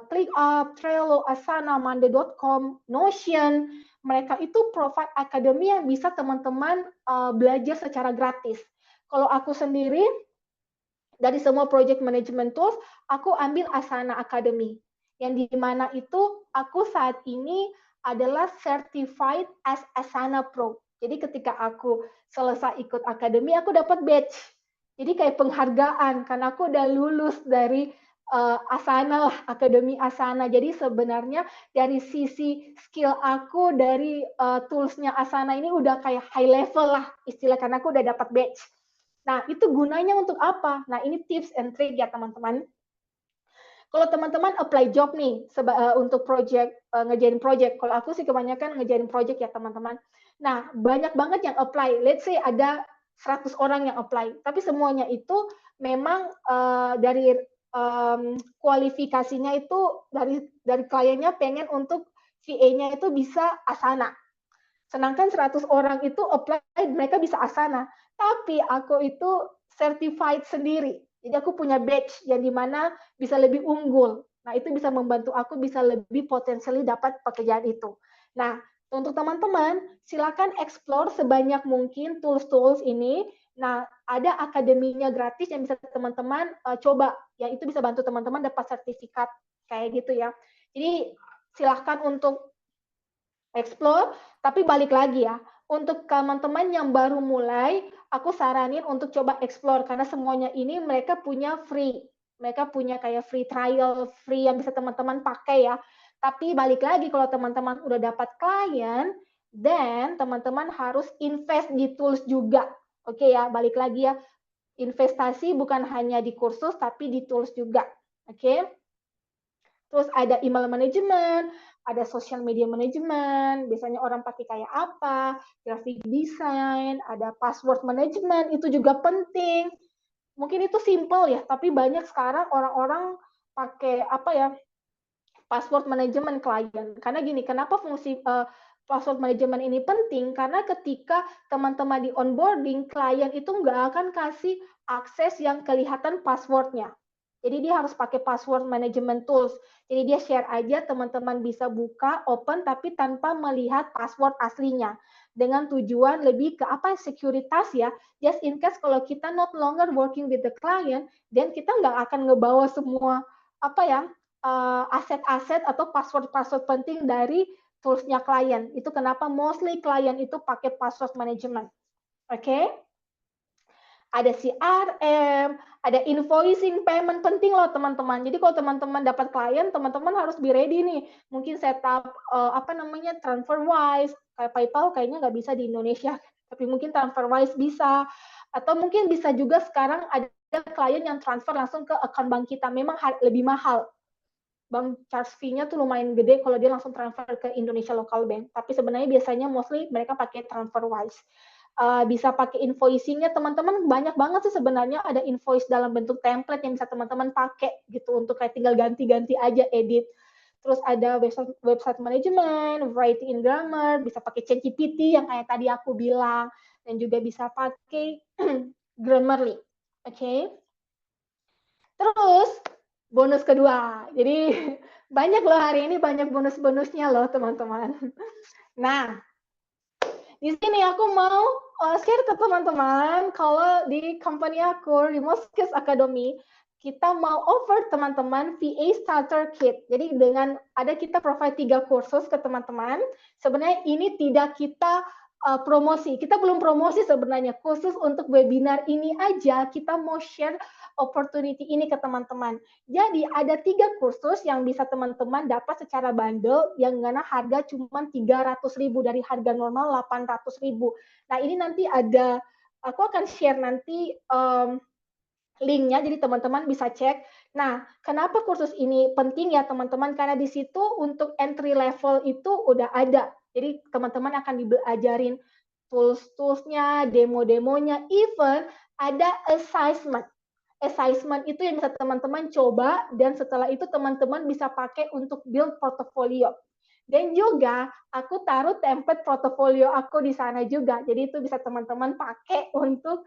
ClickUp, Trello, Asana, Monday.com, Notion. Mereka itu provide academy yang bisa teman-teman belajar secara gratis. Kalau aku sendiri, dari semua project management tools, aku ambil Asana Academy. Yang dimana itu aku saat ini adalah certified as Asana Pro. Jadi ketika aku selesai ikut akademi, aku dapat badge. Jadi kayak penghargaan karena aku udah lulus dari Asana lah, Akademi Asana. Jadi sebenarnya dari sisi skill aku dari tools-nya Asana ini udah kayak high level lah istilah, karena aku udah dapat badge. Nah, itu gunanya untuk apa? Nah, ini tips and trick ya teman-teman. Kalau teman-teman apply job nih untuk project, ngerjain project. Kalau aku sih kebanyakan ngerjain project ya teman-teman. Nah, banyak banget yang apply. Let's say ada 100 orang yang apply, tapi semuanya itu memang dari kualifikasinya itu dari kliennya pengen untuk VA-nya itu bisa Asana. Sedangkan 100 orang itu apply, mereka bisa Asana. Tapi aku itu certified sendiri. Jadi aku punya badge yang dimana bisa lebih unggul. Nah, itu bisa membantu aku bisa lebih potensially dapat pekerjaan itu. Nah, untuk teman-teman, silakan explore sebanyak mungkin tools-tools ini. Nah, ada akademinya gratis yang bisa teman-teman coba. Yang itu bisa bantu teman-teman dapat sertifikat kayak gitu ya. Jadi, silahkan untuk explore, tapi balik lagi ya, untuk teman-teman yang baru mulai, aku saranin untuk coba explore, karena semuanya ini mereka punya free. Mereka punya kayak free trial, free yang bisa teman-teman pakai ya. Tapi balik lagi, kalau teman-teman udah dapat klien, then teman-teman harus invest di tools juga. Oke ya, balik lagi ya. Investasi bukan hanya di kursus, tapi di tools juga. Oke. Terus ada email management, ada social media management, biasanya orang pakai kayak apa, graphic design, ada password management, itu juga penting. Mungkin itu simple ya, tapi banyak sekarang orang-orang pakai apa ya, password management klien. Karena gini, kenapa fungsi password management ini penting? Karena ketika teman-teman di onboarding, klien itu nggak akan kasih akses yang kelihatan passwordnya. Jadi dia harus pakai password management tools. Jadi dia share aja, teman-teman bisa buka, open, tapi tanpa melihat password aslinya. Dengan tujuan lebih ke apa, sekuritas ya. Just in case kalau kita not longer working with the client, dan kita nggak akan ngebawa semua apa ya, aset-aset atau password-password penting dari tools-nya klien. Itu kenapa mostly klien itu pakai password management. Oke? Ada CRM, ada invoicing, payment penting loh teman-teman. Jadi kalau teman-teman dapat klien, teman-teman harus be ready nih. Mungkin setup TransferWise, kayak PayPal kayaknya nggak bisa di Indonesia, tapi mungkin TransferWise bisa. Atau mungkin bisa juga sekarang ada klien yang transfer langsung ke account bank kita. Memang lebih mahal. Bank charge fee-nya tuh lumayan gede kalau dia langsung transfer ke Indonesia Local Bank. Tapi sebenarnya biasanya mostly mereka pakai TransferWise. Bisa pakai invoicing-nya, teman-teman banyak banget sih sebenarnya ada invoice dalam bentuk template yang bisa teman-teman pakai gitu untuk kayak tinggal ganti-ganti aja edit. Terus ada website management, writing in grammar, bisa pakai ChatGPT yang kayak tadi aku bilang, dan juga bisa pakai Grammarly. Oke. Terus bonus kedua. Jadi banyak loh hari ini, banyak bonus-bonusnya loh teman-teman. Nah, di sini aku mau share ke teman-teman kalau di company aku, Remote Skills Academy, kita mau offer teman-teman VA Starter Kit. Jadi dengan ada kita provide 3 kursus ke teman-teman. Sebenarnya ini tidak kita promosi. Kita belum promosi sebenarnya. Khusus untuk webinar ini aja kita mau share opportunity ini ke teman-teman. Jadi ada 3 kursus yang bisa teman-teman dapat secara bundle yang mana harga cuma 300.000 dari harga normal 800.000. Nah, ini nanti ada, aku akan share nanti linknya, jadi teman-teman bisa cek. Nah, kenapa kursus ini penting ya teman-teman? Karena di situ untuk entry level itu udah ada. Jadi teman-teman akan diajarin tools-toolsnya, demo-demonya, even ada assessment. Assessment itu yang bisa teman-teman coba, dan setelah itu teman-teman bisa pakai untuk build portfolio. Dan juga aku taruh template portfolio aku di sana juga. Jadi itu bisa teman-teman pakai untuk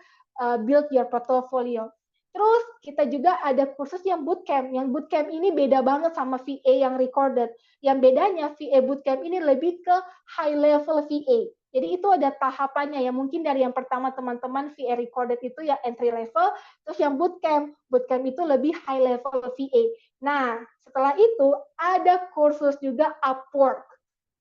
build your portfolio. Terus kita juga ada kursus yang bootcamp. Yang bootcamp ini beda banget sama VA yang recorded. Yang bedanya VA bootcamp ini lebih ke high level VA. Jadi itu ada tahapannya ya. Mungkin dari yang pertama teman-teman VA recorded itu ya entry level, terus yang bootcamp itu lebih high level VA. Nah, setelah itu ada kursus juga Upwork.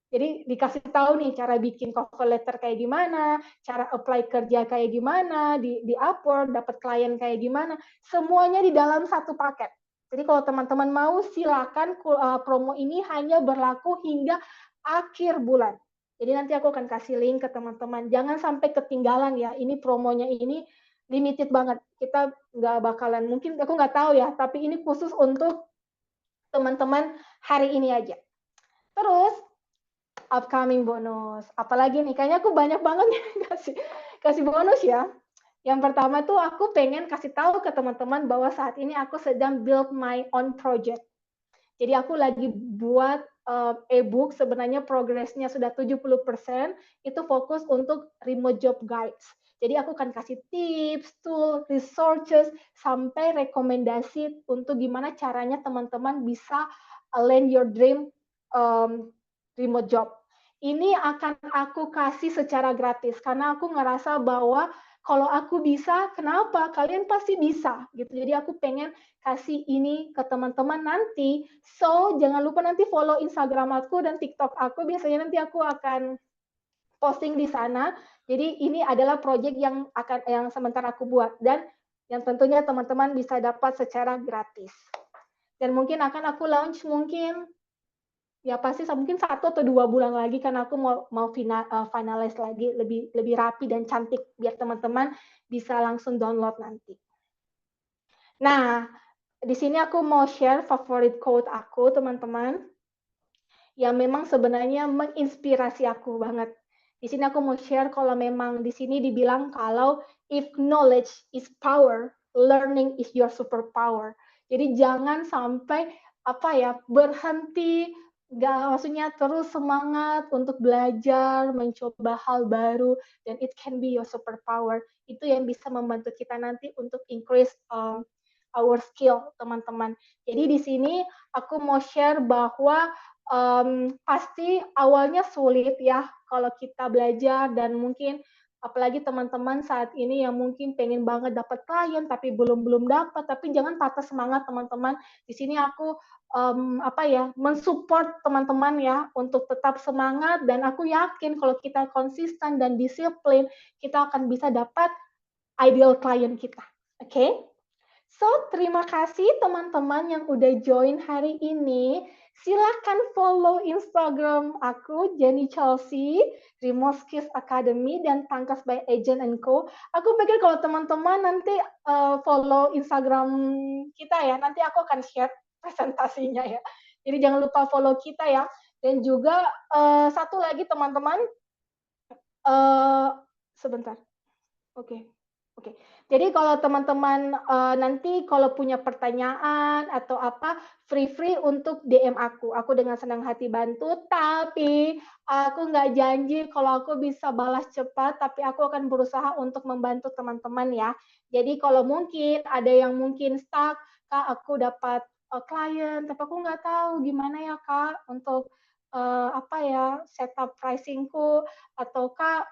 Jadi dikasih tahu nih cara bikin cover letter kayak gimana, cara apply kerja kayak gimana, di Upwork dapat klien kayak gimana, semuanya di dalam satu paket. Jadi kalau teman-teman mau silakan, promo ini hanya berlaku hingga akhir bulan. Jadi nanti aku akan kasih link ke teman-teman. Jangan sampai ketinggalan ya. Ini promonya ini limited banget. Kita nggak bakalan, mungkin aku nggak tahu ya, tapi ini khusus untuk teman-teman hari ini aja. Terus upcoming bonus. Apalagi nih, kayaknya aku banyak banget nih kasih bonus ya. Yang pertama tuh aku pengen kasih tahu ke teman-teman bahwa saat ini aku sedang build my own project. Jadi aku lagi buat e-book, sebenarnya progresnya sudah 70%, itu fokus untuk remote job guides. Jadi aku akan kasih tips, tool, resources, sampai rekomendasi untuk gimana caranya teman-teman bisa land your dream remote job. Ini akan aku kasih secara gratis, karena aku ngerasa bahwa kalau aku bisa, kenapa? Kalian pasti bisa. Gitu. Jadi aku pengen kasih ini ke teman-teman nanti. So, jangan lupa nanti follow Instagram aku dan TikTok aku. Biasanya nanti aku akan posting di sana. Jadi ini adalah project yang sementara aku buat dan yang tentunya teman-teman bisa dapat secara gratis. Dan mungkin akan aku launch mungkin ya pasti mungkin 1 atau 2 bulan lagi, karena aku mau finalize lagi lebih rapi dan cantik biar teman-teman bisa langsung download nanti. Nah, di sini aku mau share favorit quote aku, teman-teman, yang memang sebenarnya menginspirasi aku banget. Di sini aku mau share kalau memang di sini dibilang kalau if knowledge is power, learning is your superpower. Jadi jangan sampai berhenti, maksudnya terus semangat untuk belajar, mencoba hal baru, dan it can be your superpower. Itu yang bisa membantu kita nanti untuk increase our skill, teman-teman. Jadi di sini aku mau share bahwa pasti awalnya sulit ya kalau kita belajar, dan mungkin apalagi teman-teman saat ini yang mungkin pengen banget dapat klien tapi belum dapat, tapi jangan patah semangat, teman-teman. Di sini aku mensupport teman-teman ya untuk tetap semangat, dan aku yakin kalau kita konsisten dan disiplin, kita akan bisa dapat ideal klien kita. Oke? Okay? So, terima kasih teman-teman yang udah join hari ini. Silakan follow Instagram aku, Jenny Chelsea, Remote Skills Academy, dan Tangkas by Agent & Co. Aku pikir kalau teman-teman nanti follow Instagram kita ya, nanti aku akan share presentasinya ya. Jadi jangan lupa follow kita ya. Dan juga satu lagi teman-teman, sebentar. Oke. Oke, jadi kalau teman-teman nanti kalau punya pertanyaan atau apa, free untuk DM aku. Aku dengan senang hati bantu, tapi aku nggak janji kalau aku bisa balas cepat, tapi aku akan berusaha untuk membantu teman-teman ya. Jadi kalau mungkin ada yang mungkin stuck, Kak, aku dapat klien, tapi aku nggak tahu gimana ya Kak untuk setup pricingku, atau Kak,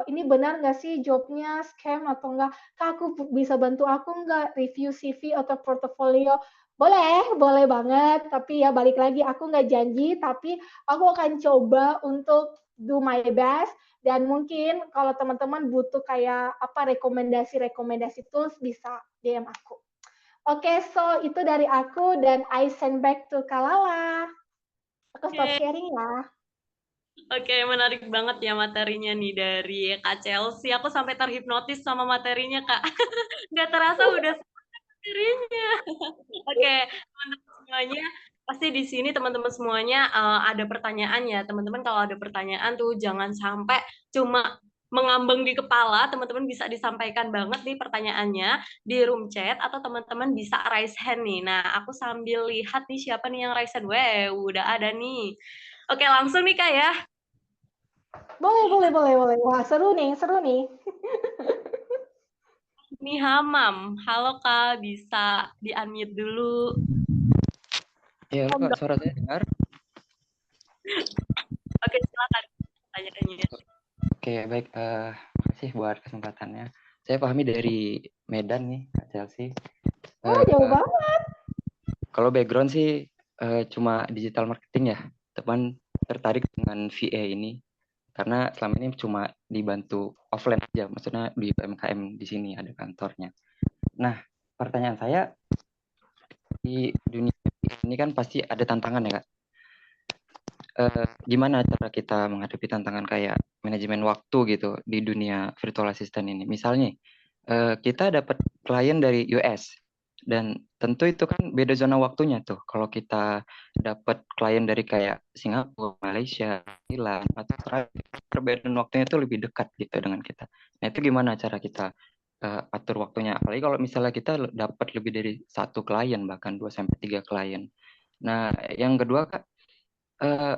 ini benar nggak sih jobnya scam atau enggak? Kak, aku bisa bantu aku nggak review CV atau portofolio? Boleh banget. Tapi ya balik lagi, aku nggak janji, tapi aku akan coba untuk do my best. Dan mungkin kalau teman-teman butuh kayak rekomendasi tools, bisa DM aku. Oke, so itu dari aku, dan I send back to Kalala. Aku stop sharing ya. Oke, menarik banget ya materinya nih dari Kak Chelsea. Aku sampai terhipnotis sama materinya, Kak. Nggak terasa udah materinya. Oke, teman-teman semuanya, pasti di sini teman-teman semuanya ada pertanyaan ya. Teman-teman kalau ada pertanyaan tuh jangan sampai cuma mengambang di kepala, teman-teman bisa disampaikan banget nih pertanyaannya di room chat, atau teman-teman bisa raise hand nih. Nah, aku sambil lihat nih siapa nih yang raise hand. Weh, udah ada nih. Oke, langsung nih Kak ya. Boleh. Wah, seru nih. Nih Hamam. Halo Kak, bisa di-unmute dulu. Ya, halo Kak, suara saya dengar? Oke, silakan pertanyaannya. Oke, baik. Makasih buat kesempatannya. Saya Fahmi dari Medan nih, Kak Chelsea. Jauh banget. Kalau background sih cuma digital marketing ya. Teman tertarik dengan VA ini karena selama ini cuma dibantu offline aja, maksudnya di UMKM di sini ada kantornya. Nah, pertanyaan saya, di dunia ini kan pasti ada tantangan ya Kak. Gimana cara kita menghadapi tantangan kayak manajemen waktu gitu di dunia virtual assistant ini? Misalnya, kita dapat klien dari US dan tentu itu kan beda zona waktunya tuh. Kalau kita dapat klien dari kayak Singapura, Malaysia, Thailand, atau Australia, perbedaan waktunya itu lebih dekat gitu dengan kita. Nah itu gimana cara kita atur waktunya? Apalagi kalau misalnya kita dapat lebih dari satu klien, bahkan 2 sampai 3 klien. Nah, yang kedua Kak, eh,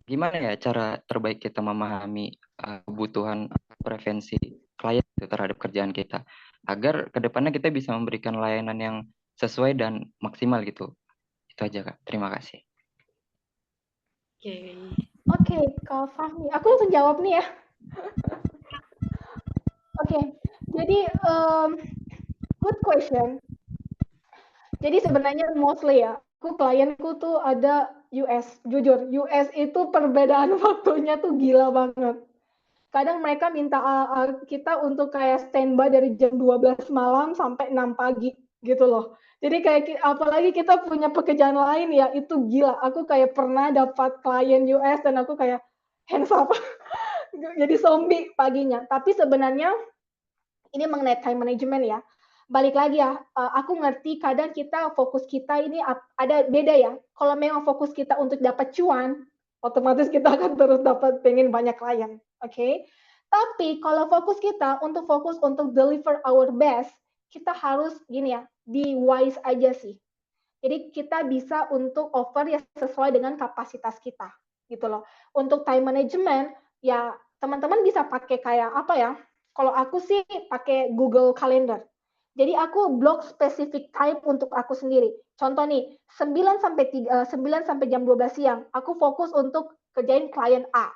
gimana ya cara terbaik kita memahami kebutuhan preferensi klien itu terhadap kerjaan kita agar kedepannya kita bisa memberikan layanan yang sesuai dan maksimal gitu. Itu aja Kak. Terima kasih. Oke. Oke, Kak Fahmi. Aku langsung jawab nih ya. Oke, jadi good question. Jadi sebenarnya mostly ya, klienku tuh ada US. Jujur, US itu perbedaan waktunya tuh gila banget. Kadang mereka minta kita untuk kayak standby dari jam 12 malam sampai 6 pagi gitu loh. Jadi kayak apalagi kita punya pekerjaan lain ya, itu gila. Aku kayak pernah dapat klien US dan aku kayak hands up. Jadi zombie paginya. Tapi sebenarnya ini mengenai time management ya. Balik lagi ya, aku ngerti kadang kita fokus kita ini ada beda ya. Kalau memang fokus kita untuk dapat cuan, otomatis kita akan terus dapat pengen banyak klien, oke? Tapi kalau fokus kita untuk fokus untuk deliver our best, kita harus gini ya, be wise aja sih. Jadi kita bisa untuk offer ya sesuai dengan kapasitas kita, gitu loh. Untuk time management, ya teman-teman bisa pakai kayak apa ya, kalau aku sih pakai Google Calendar. Jadi aku blok specific time untuk aku sendiri. Contoh nih, 9 sampai jam 12 siang, aku fokus untuk kerjain klien A.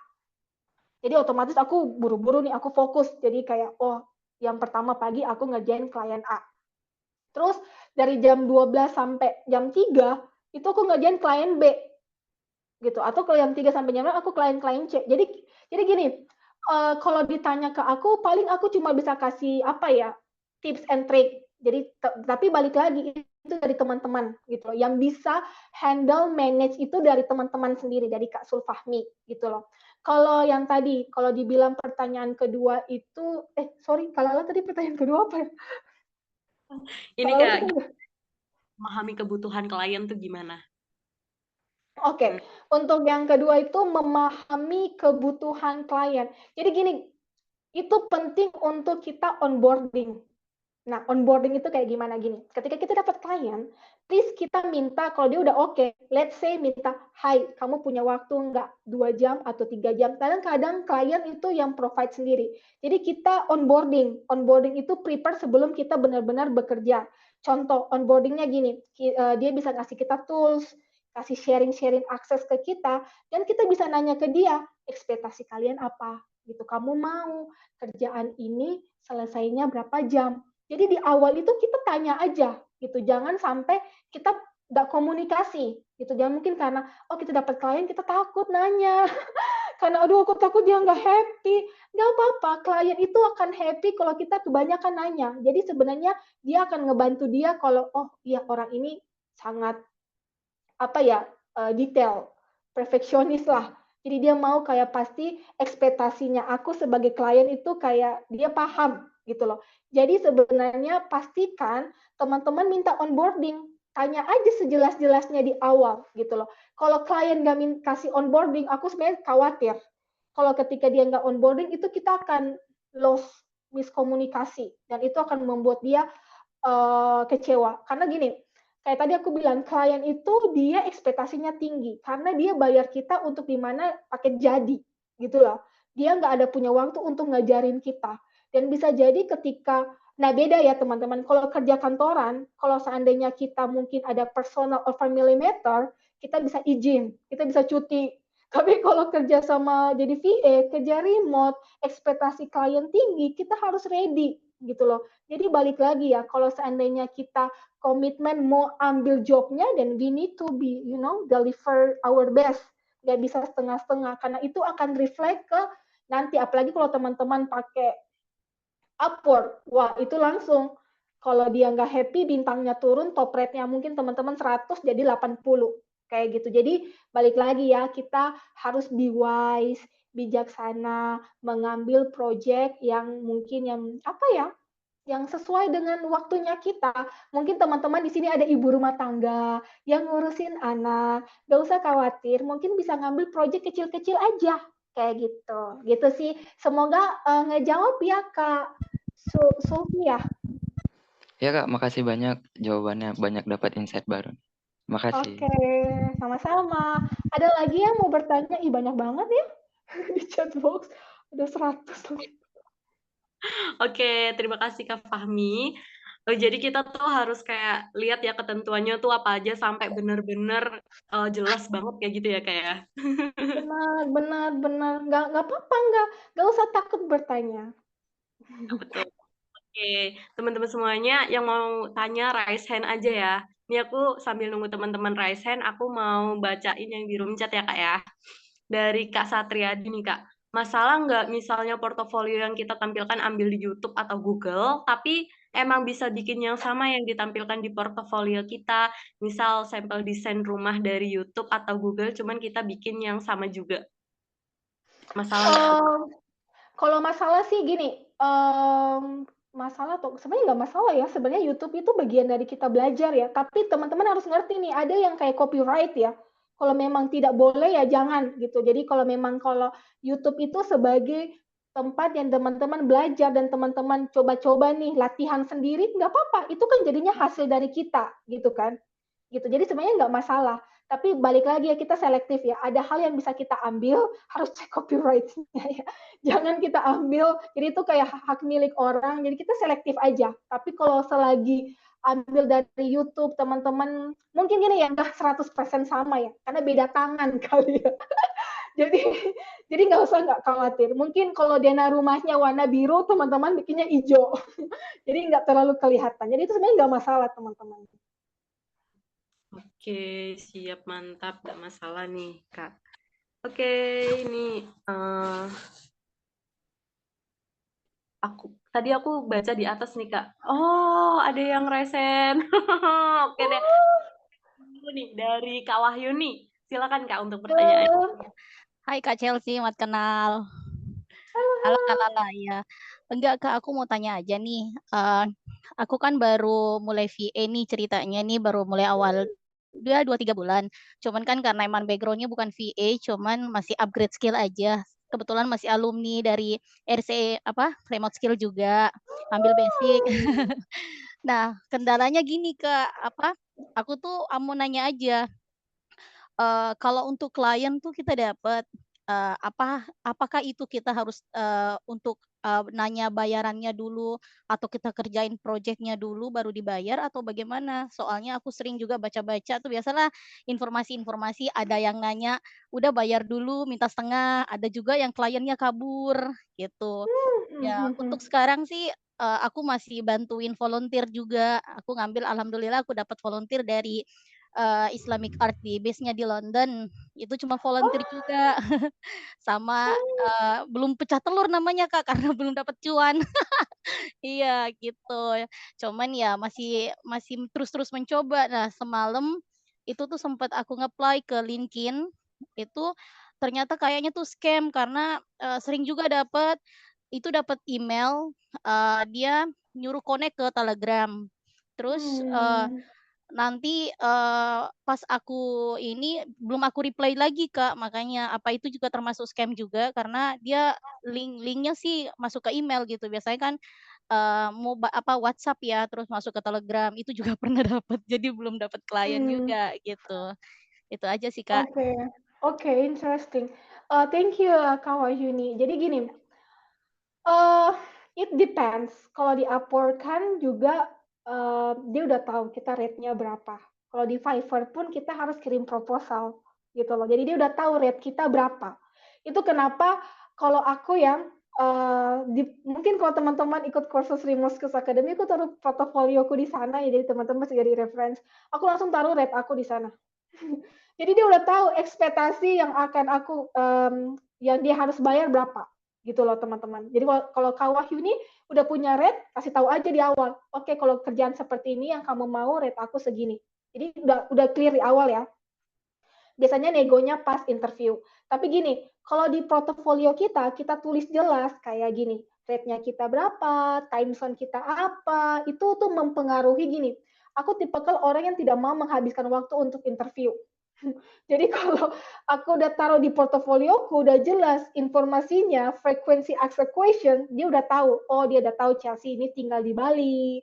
Jadi otomatis aku buru-buru nih, aku fokus. Jadi kayak, oh yang pertama pagi aku ngerjain klien A. Terus dari jam 12 sampai jam 3, itu aku ngerjain klien B. Gitu. Atau kalau jam 3 sampai jam 6, aku klien-klien C. Jadi gini, kalau ditanya ke aku, paling aku cuma bisa kasih apa ya, tips and trick. Jadi tapi balik lagi itu dari teman-teman gitu loh. Yang bisa handle manage itu dari teman-teman sendiri, dari Kak Sulfahmi gitu loh. Kalau yang tadi, kalau dibilang pertanyaan kedua itu, sorry, kalau tadi pertanyaan kedua apa ya? Ini Kalau Kak, tadi memahami kebutuhan klien tuh gimana? Oke, untuk yang kedua itu memahami kebutuhan klien. Jadi gini, itu penting untuk kita onboarding. Nah, onboarding itu kayak gimana gini? Ketika kita dapat klien, please kita minta kalau dia udah oke, let's say minta, "Hai, kamu punya waktu nggak 2 jam atau 3 jam?" Kadang-kadang klien itu yang provide sendiri. Jadi kita onboarding. Onboarding itu prepare sebelum kita benar-benar bekerja. Contoh onboardingnya gini, dia bisa ngasih kita tools, kasih sharing-sharing akses ke kita, dan kita bisa nanya ke dia, ekspektasi kalian apa? Gitu, kamu mau kerjaan ini selesainya berapa jam? Jadi di awal itu kita tanya aja gitu, jangan sampai kita nggak komunikasi gitu. Jangan mungkin karena kita dapat klien kita takut nanya karena aduh aku takut dia nggak happy. Nggak apa-apa, klien itu akan happy kalau kita kebanyakan nanya. Jadi sebenarnya dia akan ngebantu dia kalau oh iya orang ini sangat apa ya detail, perfeksionis lah. Jadi dia mau kayak pasti ekspektasinya aku sebagai klien itu kayak dia paham gitu loh. Jadi sebenarnya pastikan teman-teman minta onboarding, tanya aja sejelas-jelasnya di awal gitu loh. Kalau klien nggak kasih onboarding, aku sebenarnya khawatir. Kalau ketika dia nggak onboarding itu kita akan lost miskomunikasi dan itu akan membuat dia kecewa. Karena gini, kayak tadi aku bilang, klien itu dia ekspektasinya tinggi karena dia bayar kita untuk di mana paket jadi, gitu loh. Dia nggak ada punya waktu untuk ngajarin kita. Dan bisa jadi ketika, nah beda ya teman-teman, kalau kerja kantoran, kalau seandainya kita mungkin ada personal or family matter, kita bisa izin, kita bisa cuti. Tapi kalau kerja sama jadi VA, kerja remote, ekspektasi klien tinggi, kita harus ready gitu loh. Jadi balik lagi ya, kalau seandainya kita komitmen mau ambil jobnya, dan we need to be, deliver our best. Nggak bisa setengah-setengah, karena itu akan reflect ke nanti, apalagi kalau teman-teman pakai Upwork, wah itu langsung Kalau dia nggak happy, bintangnya turun, top rate-nya mungkin teman-teman 100 jadi 80, kayak gitu. Jadi balik lagi ya, kita harus be wise, bijaksana, mengambil project yang mungkin yang apa ya, yang sesuai dengan waktunya kita. Mungkin teman-teman di sini ada ibu rumah tangga yang ngurusin anak, nggak usah khawatir, mungkin bisa ngambil project kecil-kecil aja, kayak gitu. Gitu sih. Semoga ngejawab ya Kak Sulfi ya. Ya Kak, makasih banyak jawabannya, banyak dapat insight baru. Makasih. Oke, sama-sama. Ada lagi yang mau bertanya? Ih, banyak banget ya di chat box. Udah 100 lebih. Oke, terima kasih Kak Fahmi. Jadi kita tuh harus kayak lihat ya ketentuannya tuh apa aja sampai bener-bener jelas banget kayak gitu ya kayak. Benar, benar, benar. Nggak apa-apa, nggak usah takut bertanya. Betul. Oke, teman-teman semuanya yang mau tanya raise hand aja ya. Ini aku sambil nunggu teman-teman raise hand, aku mau bacain yang di room chat ya Kak ya. Dari Kak Satriadi nih Kak. Masalah nggak misalnya portofolio yang kita tampilkan ambil di YouTube atau Google, tapi emang bisa bikin yang sama yang ditampilkan di portofolio kita. Misal sampel desain rumah dari YouTube atau Google, cuman kita bikin yang sama juga. Masalah nggak tuh? Kalau masalah sih gini, masalah tuh sebenarnya nggak masalah ya. Sebenarnya YouTube itu bagian dari kita belajar ya. Tapi teman-teman harus ngerti nih, ada yang kayak copyright ya. Kalau memang tidak boleh ya jangan gitu. Jadi kalau YouTube itu sebagai tempat yang teman-teman belajar dan teman-teman coba-coba nih latihan sendiri, nggak apa-apa. Itu kan jadinya hasil dari kita gitu kan. Gitu. Jadi sebenarnya nggak masalah. Tapi balik lagi ya kita selektif ya. Ada hal yang bisa kita ambil, harus cek copyright-nya ya. Jangan kita ambil, jadi itu kayak hak milik orang. Jadi kita selektif aja. Tapi kalau selagi ambil dari YouTube, teman-teman mungkin gini ya, nggak 100% sama ya. Karena beda tangan kali ya. Jadi jadi nggak khawatir. Mungkin kalau Dena rumahnya warna biru, teman-teman bikinnya hijau. Jadi nggak terlalu kelihatan. Jadi itu sebenarnya nggak masalah teman-teman. Oke, siap, mantap, gak masalah nih, Kak. Oke, ini tadi aku baca di atas nih, Kak. Oh, ada yang resen. Oke deh. Dulu nih dari Kak Wahyu nih. Silakan Kak untuk pertanyaan. Hai Kak Chelsea, mat kenal. Halo Kak Lala, ya. Enggak Kak, aku mau tanya aja nih. Aku kan baru mulai VA nih ceritanya nih, baru mulai awal 2-3 bulan. Cuman kan karena emang background-nya bukan VA, cuman masih upgrade skill aja. Kebetulan masih alumni dari RC remote skill juga, ambil basic. Nah, kendalanya gini Kak, aku tuh mau nanya aja. Kalau untuk klien tuh kita dapat, apakah itu kita harus, untuk, nanya bayarannya dulu atau kita kerjain projeknya dulu baru dibayar atau bagaimana? Soalnya aku sering juga baca-baca tuh biasalah informasi-informasi ada yang nanya, "Udah bayar dulu minta setengah," ada juga yang kliennya kabur gitu. Ya untuk sekarang sih, aku masih bantuin volunteer juga, aku ngambil alhamdulillah aku dapat volunteer dari Islamic Art di base-nya di London, itu cuma volunteer juga. Sama, belum pecah telur namanya Kak, karena belum dapat cuan. Iya gitu, cuman ya masih masih terus-terus mencoba. Nah semalam, itu tuh sempat aku nge-apply ke LinkedIn, itu ternyata kayaknya tuh scam karena, sering juga dapat email, dia nyuruh connect ke Telegram. Terus, nanti, pas aku ini, belum aku reply lagi, Kak, makanya. Apa itu juga termasuk scam juga? Karena dia link-nya sih masuk ke email gitu. Biasanya kan, WhatsApp ya, terus masuk ke Telegram, itu juga pernah dapat. Jadi belum dapat klien juga, gitu. Itu aja sih, Kak. Oke, oke, interesting. Thank you, Kak Wahyuni. Jadi gini, uh, it depends. Kalau di Upwork kan juga dia udah tahu kita rate-nya berapa. Kalau di Fiverr pun kita harus kirim proposal gitu loh. Jadi dia udah tahu rate kita berapa. Itu kenapa kalau aku ya mungkin kalau teman-teman ikut kursus Remote Skills Academy, aku taruh portofolioku di sana ya, jadi teman-teman bisa jadi reference. Aku langsung taruh rate aku di sana. Jadi dia udah tahu ekspektasi yang akan aku yang dia harus bayar berapa gitu loh teman-teman. Jadi kalau Kak Wahyu ini udah punya rate, kasih tahu aja di awal. Oke, kalau kerjaan seperti ini yang kamu mau, rate aku segini. Jadi udah clear di awal ya. Biasanya negonya pas interview. Tapi gini, kalau di portofolio kita tulis jelas kayak gini, rate-nya kita berapa, time zone kita apa, itu tuh mempengaruhi gini. Aku tipikal orang yang tidak mau menghabiskan waktu untuk interview. Jadi kalau aku udah taruh di portofolioku, udah jelas informasinya, frekuensi ask a question, dia udah tahu. Oh, dia udah tahu Chelsea ini tinggal di Bali.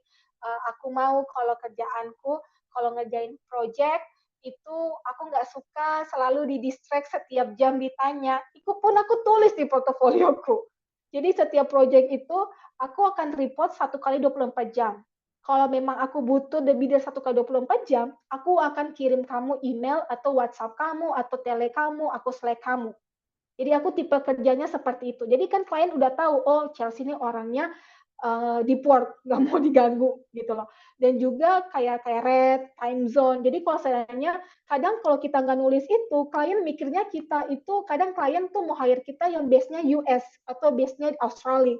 Aku mau kalau kerjaanku, kalau ngerjain project, itu aku nggak suka selalu di distract setiap jam ditanya. Itu pun aku tulis di portofolioku. Jadi setiap project itu aku akan report 1 kali 24 jam. Kalau memang aku butuh lebih dari 1 kali 24 jam, aku akan kirim kamu email atau WhatsApp kamu atau tele kamu, aku Slack kamu. Jadi aku tipe kerjanya seperti itu. Jadi kan klien udah tahu, oh Chelsea ini orangnya deep work, nggak mau diganggu gitu loh. Dan juga kayak rate, time zone. Jadi kalau seandainya kadang kalau kita nggak nulis itu, klien mikirnya kita itu kadang klien tuh mau hire kita yang base-nya US atau base-nya Australia.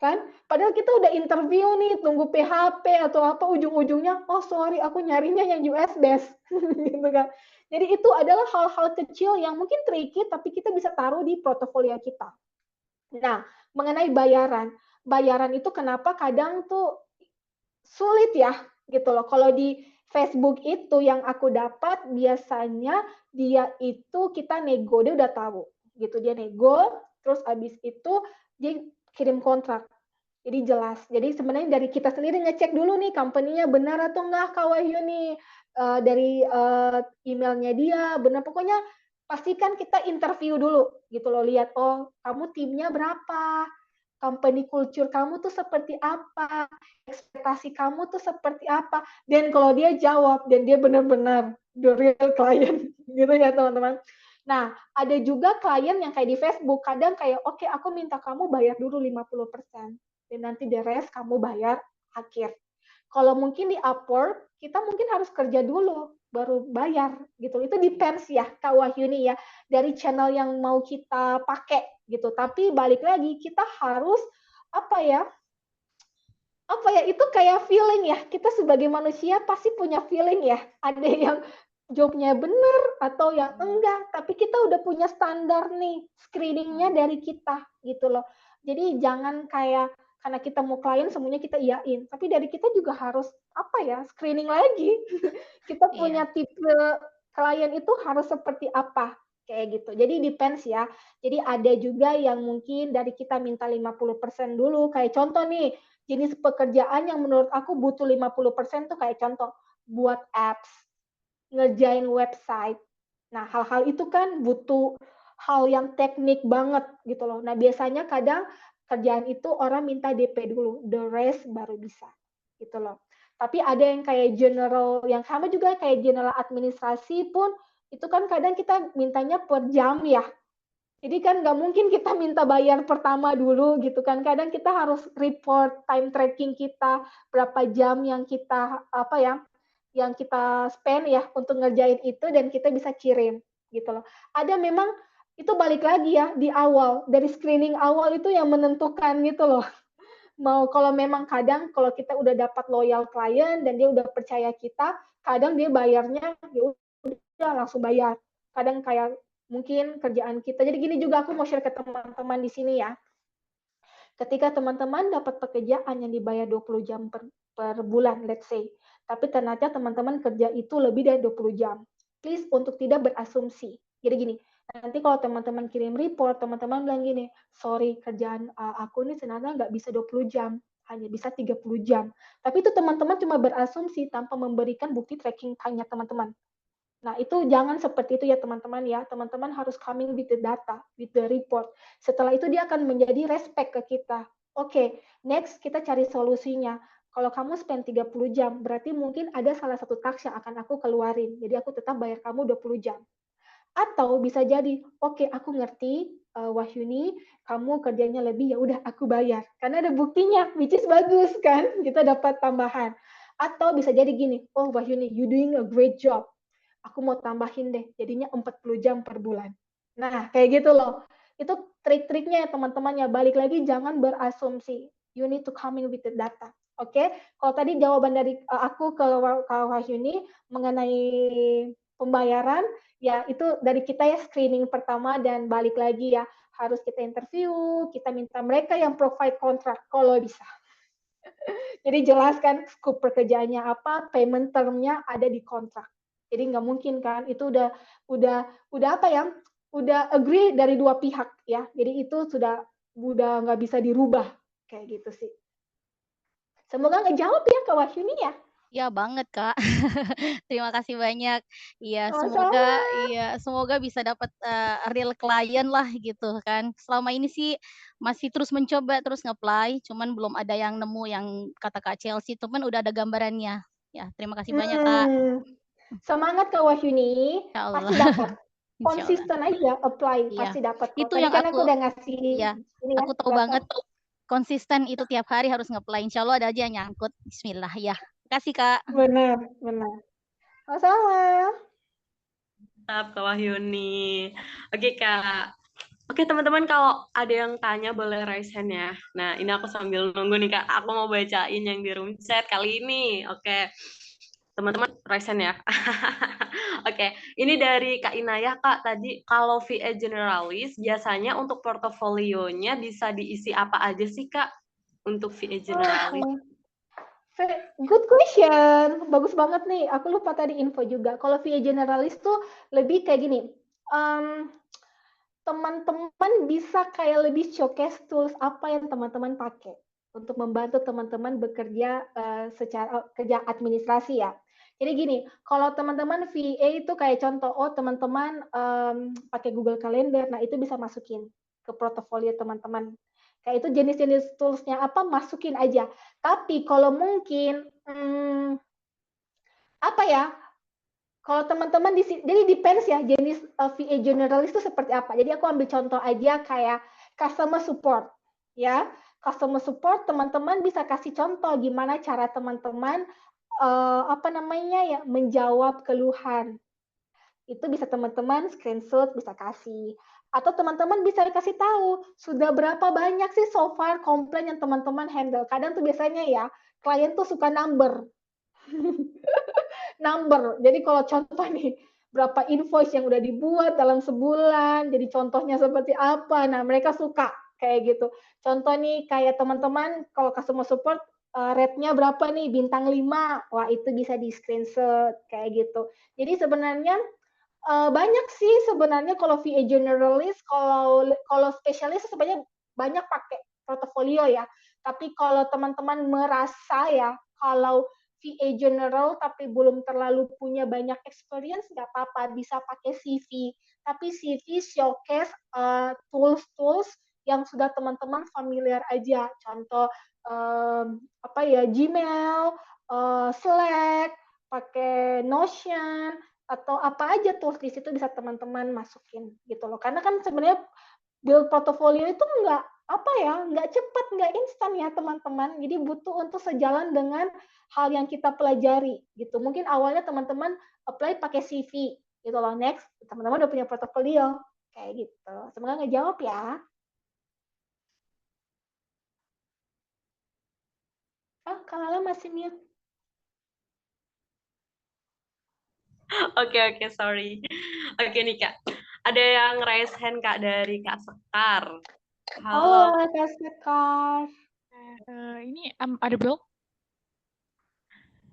Kan? Padahal kita udah interview nih, tunggu PHP atau apa, ujung-ujungnya, oh sorry, aku nyarinya yang US base. gitu kan. Jadi itu adalah hal-hal kecil yang mungkin tricky, tapi kita bisa taruh di portofolio kita. Nah, mengenai bayaran. Bayaran itu kenapa kadang tuh sulit ya, gitu loh. Kalau di Facebook itu yang aku dapat, biasanya dia itu kita nego, dia udah tahu. Gitu, dia nego, terus abis itu dia kirim kontrak. Jadi jelas. Jadi sebenarnya dari kita sendiri ngecek dulu nih company-nya benar atau enggak Kak Wahyu nih. Dari emailnya dia benar. Pokoknya pastikan kita interview dulu gitu loh. Lihat, oh kamu timnya berapa? Company culture kamu tuh seperti apa? Ekspektasi kamu tuh seperti apa? Dan kalau dia jawab dan dia benar-benar the real client gitu ya teman-teman. Nah, ada juga klien yang kayak di Facebook, kadang kayak, oke, aku minta kamu bayar dulu 50%. Dan nanti the rest kamu bayar akhir. Kalau mungkin di Upwork, kita mungkin harus kerja dulu, baru bayar gitu. Itu depends ya, Kak Wahyuni ya, dari channel yang mau kita pakai gitu. Tapi balik lagi, kita harus apa ya, itu kayak feeling ya. Kita sebagai manusia pasti punya feeling ya. Ada yang jobnya benar atau yang enggak, tapi kita udah punya standar nih, screeningnya dari kita gitu loh. Jadi jangan kayak karena kita mau klien semuanya kita iyain, tapi dari kita juga harus screening lagi. Kita punya tipe klien itu harus seperti apa kayak gitu. Jadi depends ya. Jadi ada juga yang mungkin dari kita minta 50% dulu, kayak contoh nih, jenis pekerjaan yang menurut aku butuh 50% tuh kayak contoh buat apps, ngerjain website. Nah, hal-hal itu kan butuh hal yang teknik banget gitu loh. Nah, biasanya kadang kerjaan itu orang minta DP dulu, the rest baru bisa gitu loh. Tapi ada yang kayak general, yang sama juga kayak general administrasi pun, itu kan kadang kita mintanya per jam ya. Jadi kan nggak mungkin kita minta bayar pertama dulu gitu kan. Kadang kita harus report time tracking kita, berapa jam yang kita yang kita spend ya untuk ngerjain itu dan kita bisa kirim gitu loh. Ada memang itu balik lagi ya di awal, dari screening awal itu yang menentukan gitu loh. Mau kalau memang kadang kalau kita udah dapat loyal klien dan dia udah percaya kita, kadang dia bayarnya ya udah langsung bayar. Kadang kayak mungkin kerjaan kita. Jadi gini juga aku mau share ke teman-teman di sini ya. Ketika teman-teman dapat pekerjaan yang dibayar 20 jam per bulan, let's say, tapi ternyata teman-teman kerja itu lebih dari 20 jam. Please untuk tidak berasumsi. Jadi gini, nanti kalau teman-teman kirim report, teman-teman bilang gini, sorry kerjaan aku ini sebenarnya nggak bisa 20 jam, hanya bisa 30 jam. Tapi itu teman-teman cuma berasumsi tanpa memberikan bukti tracking time-nya teman-teman. Nah, itu jangan seperti itu ya teman-teman ya. Teman-teman harus coming with the data, with the report. Setelah itu dia akan menjadi respect ke kita. Oke, next kita cari solusinya. Kalau kamu spend 30 jam, berarti mungkin ada salah satu task yang akan aku keluarin. Jadi aku tetap bayar kamu 20 jam. Atau bisa jadi, oke, aku ngerti Wahyuni, kamu kerjanya lebih, ya udah aku bayar. Karena ada buktinya, which is bagus kan? Kita dapat tambahan. Atau bisa jadi gini, oh Wahyuni, you doing a great job. Aku mau tambahin deh, jadinya 40 jam per bulan. Nah, kayak gitu loh. Itu trik-triknya ya teman-teman ya. Balik lagi jangan berasumsi. You need to coming with the data. Oke, kalau tadi jawaban dari aku ke Wahyuni mengenai pembayaran, ya itu dari kita ya screening pertama dan balik lagi ya harus kita interview, kita minta mereka yang provide kontrak kalau bisa. Jadi jelaskan scope pekerjaannya apa, payment term-nya ada di kontrak. Jadi nggak mungkin kan, itu udah apa ya, udah agree dari dua pihak ya. Jadi itu udah nggak bisa dirubah kayak gitu sih. Semoga ngejawab ya Kak Wahyuni ya. Ya banget Kak. Terima kasih banyak. Iya, Sama-sama. semoga bisa dapat real klien lah gitu kan. Selama ini sih masih terus mencoba, terus nge-apply, cuman belum ada yang nemu yang kata Kak Chelsea, cuman udah ada gambarannya. Ya, terima kasih banyak Kak. Semangat Kak Wahyuni, Insya Allah. pasti dapat. Insya Allah. Konsisten aja apply, Iya. pasti dapat kok. Itu Tadi yang kan aku udah ngasih iya, ini ya, aku tahu data. banget konsisten itu tiap hari harus nge-apply. Insya Allah ada aja yang nyangkut. Bismillah ya. Makasih Kak. Benar. Sama-sama. Mantap, Kak Wahyuni. Oke, Kak. Oke, teman-teman, kalau ada yang tanya boleh raise hand ya. Nah, ini aku sambil nunggu nih, Kak. Aku mau bacain yang di room chat kali ini. Oke. Teman-teman, raise hand ya. Oke, ini dari Kak Inayah, Kak. Tadi, kalau VA Generalis, biasanya untuk portofolionya bisa diisi apa aja sih, Kak? Untuk VA Generalis. Good question. Bagus banget nih. Aku lupa tadi info juga. Kalau VA Generalis tuh lebih kayak gini. Teman-teman bisa kayak lebih showcase tools apa yang teman-teman pakai untuk membantu teman-teman bekerja secara kerja administrasi ya. Jadi gini, kalau teman-teman VA itu kayak contoh, teman-teman pakai Google Calendar, nah itu bisa masukin ke portofolio teman-teman. Kayak itu jenis-jenis toolsnya apa, masukin aja. Tapi kalau mungkin, apa ya, kalau teman-teman jadi depends ya jenis VA generalis itu seperti apa. Jadi aku ambil contoh aja kayak customer support ya. Customer support teman-teman bisa kasih contoh gimana cara teman-teman menjawab keluhan. Itu bisa teman-teman screenshot bisa kasih. Atau teman-teman bisa dikasih tahu sudah berapa banyak sih so far komplain yang teman-teman handle. Kadang tuh biasanya ya klien tuh suka number. Jadi kalau contoh nih, berapa invoice yang udah dibuat dalam sebulan, jadi contohnya seperti apa. Nah, mereka suka kayak gitu. Contoh nih, kayak teman-teman, kalau customer support, rate-nya berapa nih, bintang 5. Wah, itu bisa di screenshot, kayak gitu. Jadi sebenarnya, banyak sih sebenarnya kalau VA generalist, kalau spesialis sebenarnya banyak pakai portofolio ya. Tapi kalau teman-teman merasa ya, kalau VA general tapi belum terlalu punya banyak experience, nggak apa-apa, bisa pakai CV. Tapi CV showcase tools-tools yang sudah teman-teman familiar aja. Contoh Gmail, Slack, pakai Notion, atau apa aja tools di situ bisa teman-teman masukin gitu loh. Karena kan sebenarnya build portfolio itu nggak cepat, nggak instan ya teman-teman. Jadi butuh untuk sejalan dengan hal yang kita pelajari gitu. Mungkin awalnya teman-teman apply pakai CV gitu loh. Next, teman-teman udah punya portfolio kayak gitu. Semoga ngejawab ya. Kak Lala masih mute. Oke, sorry. Oke nih, Kak. Ada yang raise hand, Kak, dari Kak Sekar. Halo, Kak Sekar. Ini audible?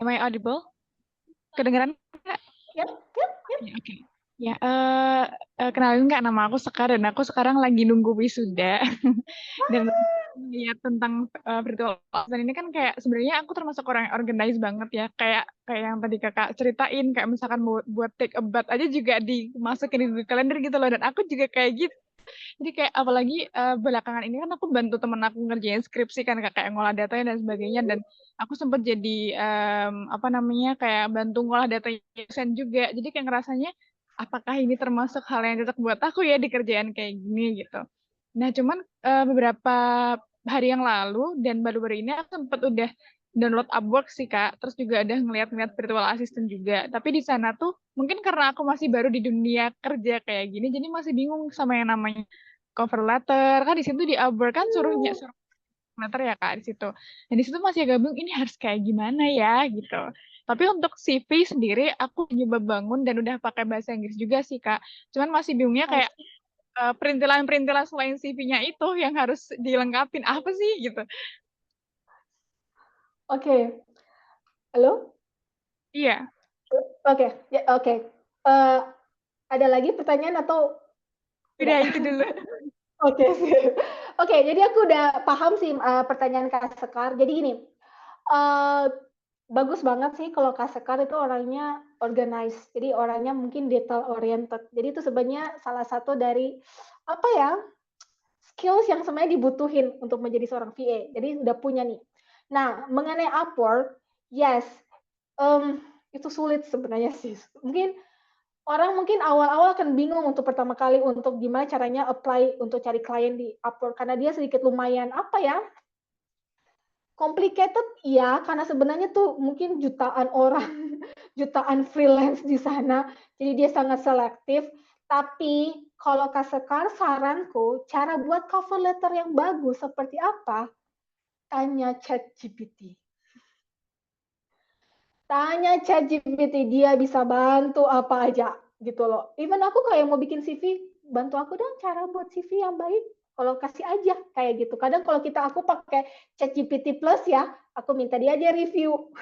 Am I audible? Kedengeran nggak? Yep. Oke. Ya, kenalin Kak, nama aku Sekar dan aku sekarang lagi nunggu wisuda. Dan lihat tentang virtual assistant ini kan kayak sebenarnya aku termasuk orang yang organize banget ya. Kayak yang tadi Kakak ceritain, kayak misalkan buat take a bath aja juga dimasukin di Google Calendar gitu loh. Dan aku juga kayak gitu. Jadi kayak apalagi belakangan ini kan aku bantu temen aku ngerjain skripsi kan kayak ngolah datanya dan sebagainya, dan aku sempat jadi kayak bantu ngolah data dosen juga. Jadi kayak ngerasanya apakah ini termasuk hal yang cocok buat aku ya di kerjaan kayak gini gitu. Nah cuman beberapa hari yang lalu dan baru-baru ini aku sempat udah download Upwork sih Kak, terus juga ada ngeliat-ngeliat virtual assistant juga. Tapi di sana tuh mungkin karena aku masih baru di dunia kerja kayak gini, jadi masih bingung sama yang namanya cover letter kan di situ di Upwork kan suruh letter ya Kak di situ. Dan di situ masih gabung ini harus kayak gimana ya gitu. Tapi untuk CV sendiri aku nyoba bangun dan udah pakai bahasa Inggris juga sih Kak. Cuman masih bingungnya kayak perintilan-perintilan selain CV-nya itu yang harus dilengkapin apa sih gitu. Oke. Halo? Iya. Oke, ya, oke. Ada lagi pertanyaan atau Udah itu dulu. Oke, oke. Jadi aku udah paham sih pertanyaan Kak Sekar. Jadi gini, bagus banget sih kalau Kak Sekar itu orangnya organized. Jadi orangnya mungkin detail oriented. Jadi itu sebenarnya salah satu dari apa ya skills yang sebenarnya dibutuhin untuk menjadi seorang VA. Jadi udah punya nih. Nah, mengenai Upwork, yes, itu sulit sebenarnya sih. Orang mungkin awal-awal akan bingung untuk pertama kali untuk gimana caranya apply untuk cari klien di Upwork karena dia sedikit lumayan apa ya complicated ya karena sebenarnya tuh mungkin jutaan orang jutaan freelance di sana jadi dia sangat selektif tapi kalau Kak Sekar saranku cara buat cover letter yang bagus seperti apa tanya ChatGPT. Tanya ChatGPT, dia bisa bantu apa aja gitu loh. Even aku kayak mau bikin CV, bantu aku dong cara buat CV yang baik. Kalau kasih aja kayak gitu. Kadang kalau aku pakai ChatGPT Plus ya, aku minta dia aja review.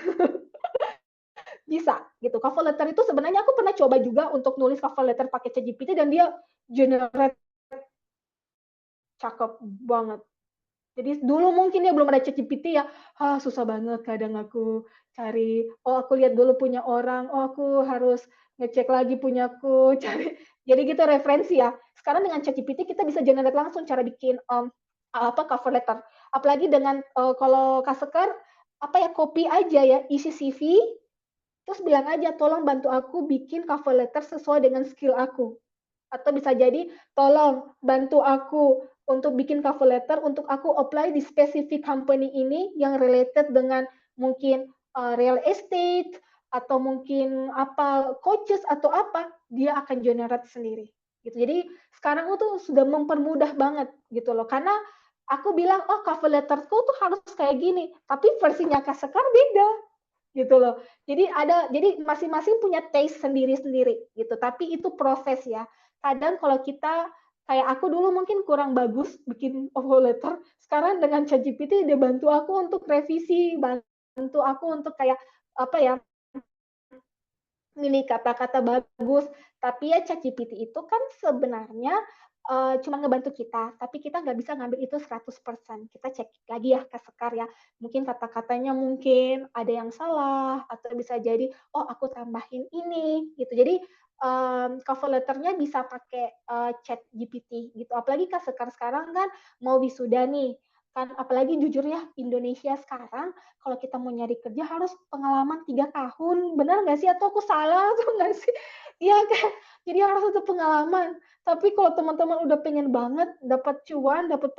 Bisa gitu. Cover letter itu sebenarnya aku pernah coba juga untuk nulis cover letter pakai ChatGPT dan dia generate cakep banget. Jadi dulu mungkin ya belum ada ChatGPT ya, susah banget kadang aku cari, aku lihat dulu punya orang, aku harus ngecek lagi punyaku, cari. Jadi gitu referensi ya. Sekarang dengan ChatGPT kita bisa generate langsung cara bikin cover letter. Apalagi dengan kalau Kak Sekar copy aja ya, isi CV, terus bilang aja tolong bantu aku bikin cover letter sesuai dengan skill aku. Atau bisa jadi tolong bantu aku untuk bikin cover letter untuk aku apply di specific company ini yang related dengan mungkin real estate atau mungkin apa coaches atau apa dia akan generate sendiri gitu. Jadi sekarang itu sudah mempermudah banget gitu loh karena aku bilang cover letterku tuh harus kayak gini tapi versinya Kak Sekar beda gitu loh. Jadi masing-masing punya taste sendiri-sendiri gitu. Tapi itu proses ya. Kadang kalau kita kayak aku dulu mungkin kurang bagus bikin offer letter, sekarang dengan ChatGPT dia bantu aku untuk revisi, bantu aku untuk kayak apa ya milih kata-kata bagus. Tapi ya ChatGPT itu kan sebenarnya cuma ngebantu kita, tapi kita nggak bisa ngambil itu 100%. Kita cek lagi ya ke Sekar ya. Mungkin kata-katanya mungkin ada yang salah, atau bisa jadi, aku tambahin ini, gitu. Jadi cover letternya bisa pakai ChatGPT gitu. Apalagi Kak Sekar sekarang kan mau wisuda nih, kan apalagi jujur ya Indonesia sekarang kalau kita mau nyari kerja harus pengalaman 3 tahun, benar nggak sih? Atau aku salah tuh nggak sih? Iya kan? Jadi harus ada pengalaman. Tapi kalau teman-teman udah pengen banget dapat cuan, dapat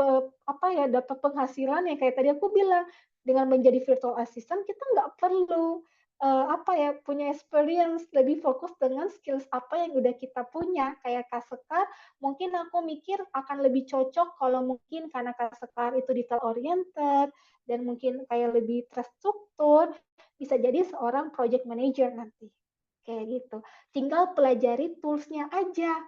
penghasilan yang kayak tadi aku bilang, dengan menjadi virtual assistant kita nggak perlu punya experience, lebih fokus dengan skills apa yang udah kita punya. Kayak Kak Sekar, mungkin aku mikir akan lebih cocok kalau mungkin karena Kak Sekar itu detail oriented dan mungkin kayak lebih terstruktur, bisa jadi seorang project manager nanti. Kayak gitu. Tinggal pelajari tools-nya aja.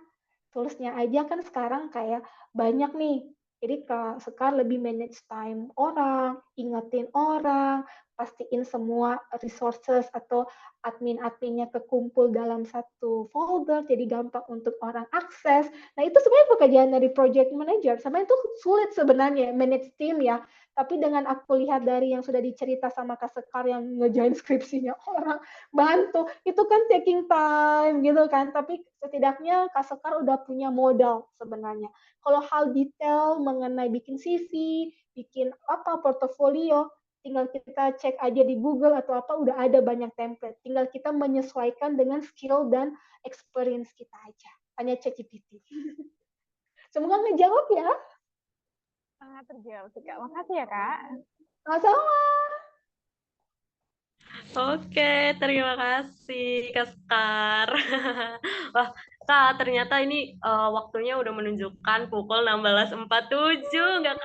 Tools-nya aja kan sekarang kayak banyak nih. Jadi Kak Sekar lebih manage time orang, ingetin orang, pastiin semua resources atau admin-adminnya kekumpul dalam satu folder, jadi gampang untuk orang akses. Nah itu sebenarnya pekerjaan dari project manager. Sama itu sulit sebenarnya, manage team ya. Tapi dengan aku lihat dari yang sudah dicerita sama Kak Sekar yang ngejain skripsinya orang, bantu, itu kan taking time gitu kan. Tapi setidaknya Kak Sekar udah punya modal sebenarnya. Kalau hal detail mengenai bikin CV, bikin portofolio, tinggal kita cek aja di Google atau apa udah ada banyak template. Tinggal kita menyesuaikan dengan skill dan experience kita aja. Hanya ChatGPT. Semoga ngejawab ya. Sangat terjawab sih Kak. Makasih ya Kak. Sama-sama. Oke, terima kasih Kak Sekar. Wah, Kak, ternyata ini waktunya udah menunjukkan pukul 16.47. Nggak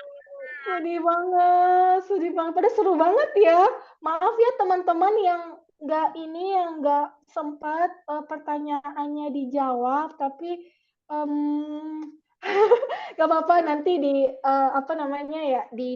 Sedih banget. Padahal seru banget ya. Maaf ya teman-teman yang nggak sempat pertanyaannya dijawab, tapi nggak apa-apa nanti apa namanya ya di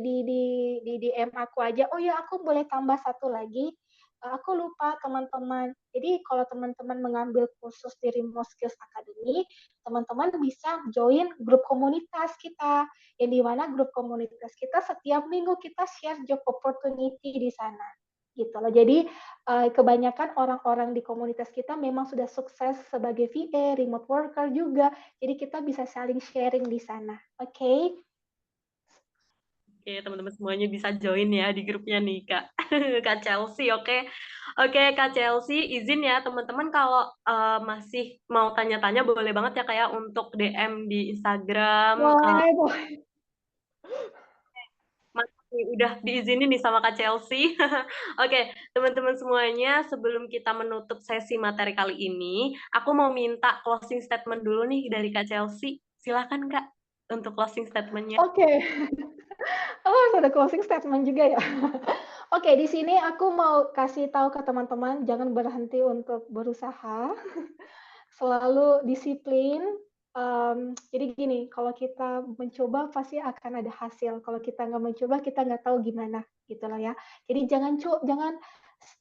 DM aku aja. Oh ya, aku boleh tambah satu lagi. Aku lupa teman-teman. Jadi kalau teman-teman mengambil kursus di Remote Skills Academy, teman-teman bisa join grup komunitas kita. Yang di mana grup komunitas kita setiap minggu kita share job opportunity di sana. Gitu loh. Jadi kebanyakan orang-orang di komunitas kita memang sudah sukses sebagai VA, remote worker juga. Jadi kita bisa saling sharing di sana. Oke? Oke, teman-teman semuanya bisa join ya di grupnya nih, Kak. Kak Chelsea, oke. Oke, Kak Chelsea, izin ya teman-teman kalau masih mau tanya-tanya boleh banget ya kayak untuk DM di Instagram. Boleh. Masih udah diizinin nih sama Kak Chelsea. Oke, teman-teman semuanya, sebelum kita menutup sesi materi kali ini, aku mau minta closing statement dulu nih dari Kak Chelsea. Silakan, Kak, untuk closing statement-nya. Oke. Oh, ada closing statement juga ya. Oke, di sini aku mau kasih tahu ke teman-teman, jangan berhenti untuk berusaha. Selalu disiplin. Jadi gini, kalau kita mencoba pasti akan ada hasil. Kalau kita nggak mencoba, kita nggak tahu gimana, gitu loh ya. Jadi jangan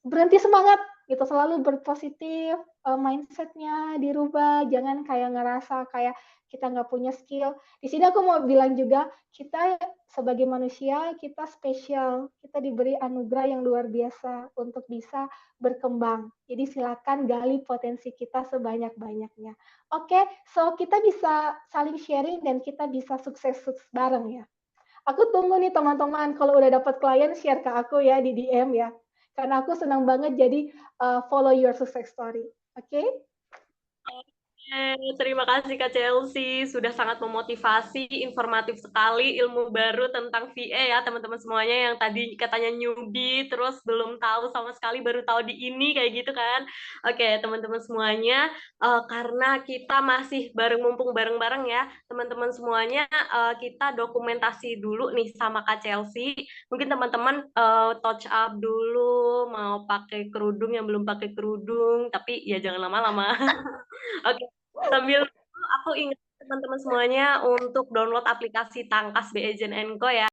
berhenti semangat, gitu. Selalu berpositif, mindsetnya dirubah. Jangan kayak ngerasa kayak kita nggak punya skill. Di sini aku mau bilang juga, kita sebagai manusia, kita spesial. Kita diberi anugerah yang luar biasa untuk bisa berkembang. Jadi silakan gali potensi kita sebanyak-banyaknya. Oke, so kita bisa saling sharing dan kita bisa sukses bareng ya. Aku tunggu nih teman-teman kalau udah dapat klien share ke aku ya di DM ya. Karena aku senang banget jadi follow your success story. Oke? Terima kasih Kak Chelsea, sudah sangat memotivasi, informatif sekali ilmu baru tentang VA ya teman-teman semuanya yang tadi katanya newbie, terus belum tahu sama sekali, baru tahu di ini kayak gitu kan. Oke teman-teman semuanya, karena kita masih mumpung bareng-bareng ya, teman-teman semuanya kita dokumentasi dulu nih sama Kak Chelsea. Mungkin teman-teman touch up dulu, mau pakai kerudung yang belum pakai kerudung, tapi ya jangan lama-lama. Oke. Sambil aku ingat teman-teman semuanya untuk download aplikasi Tangkas BE Gen & Co ya.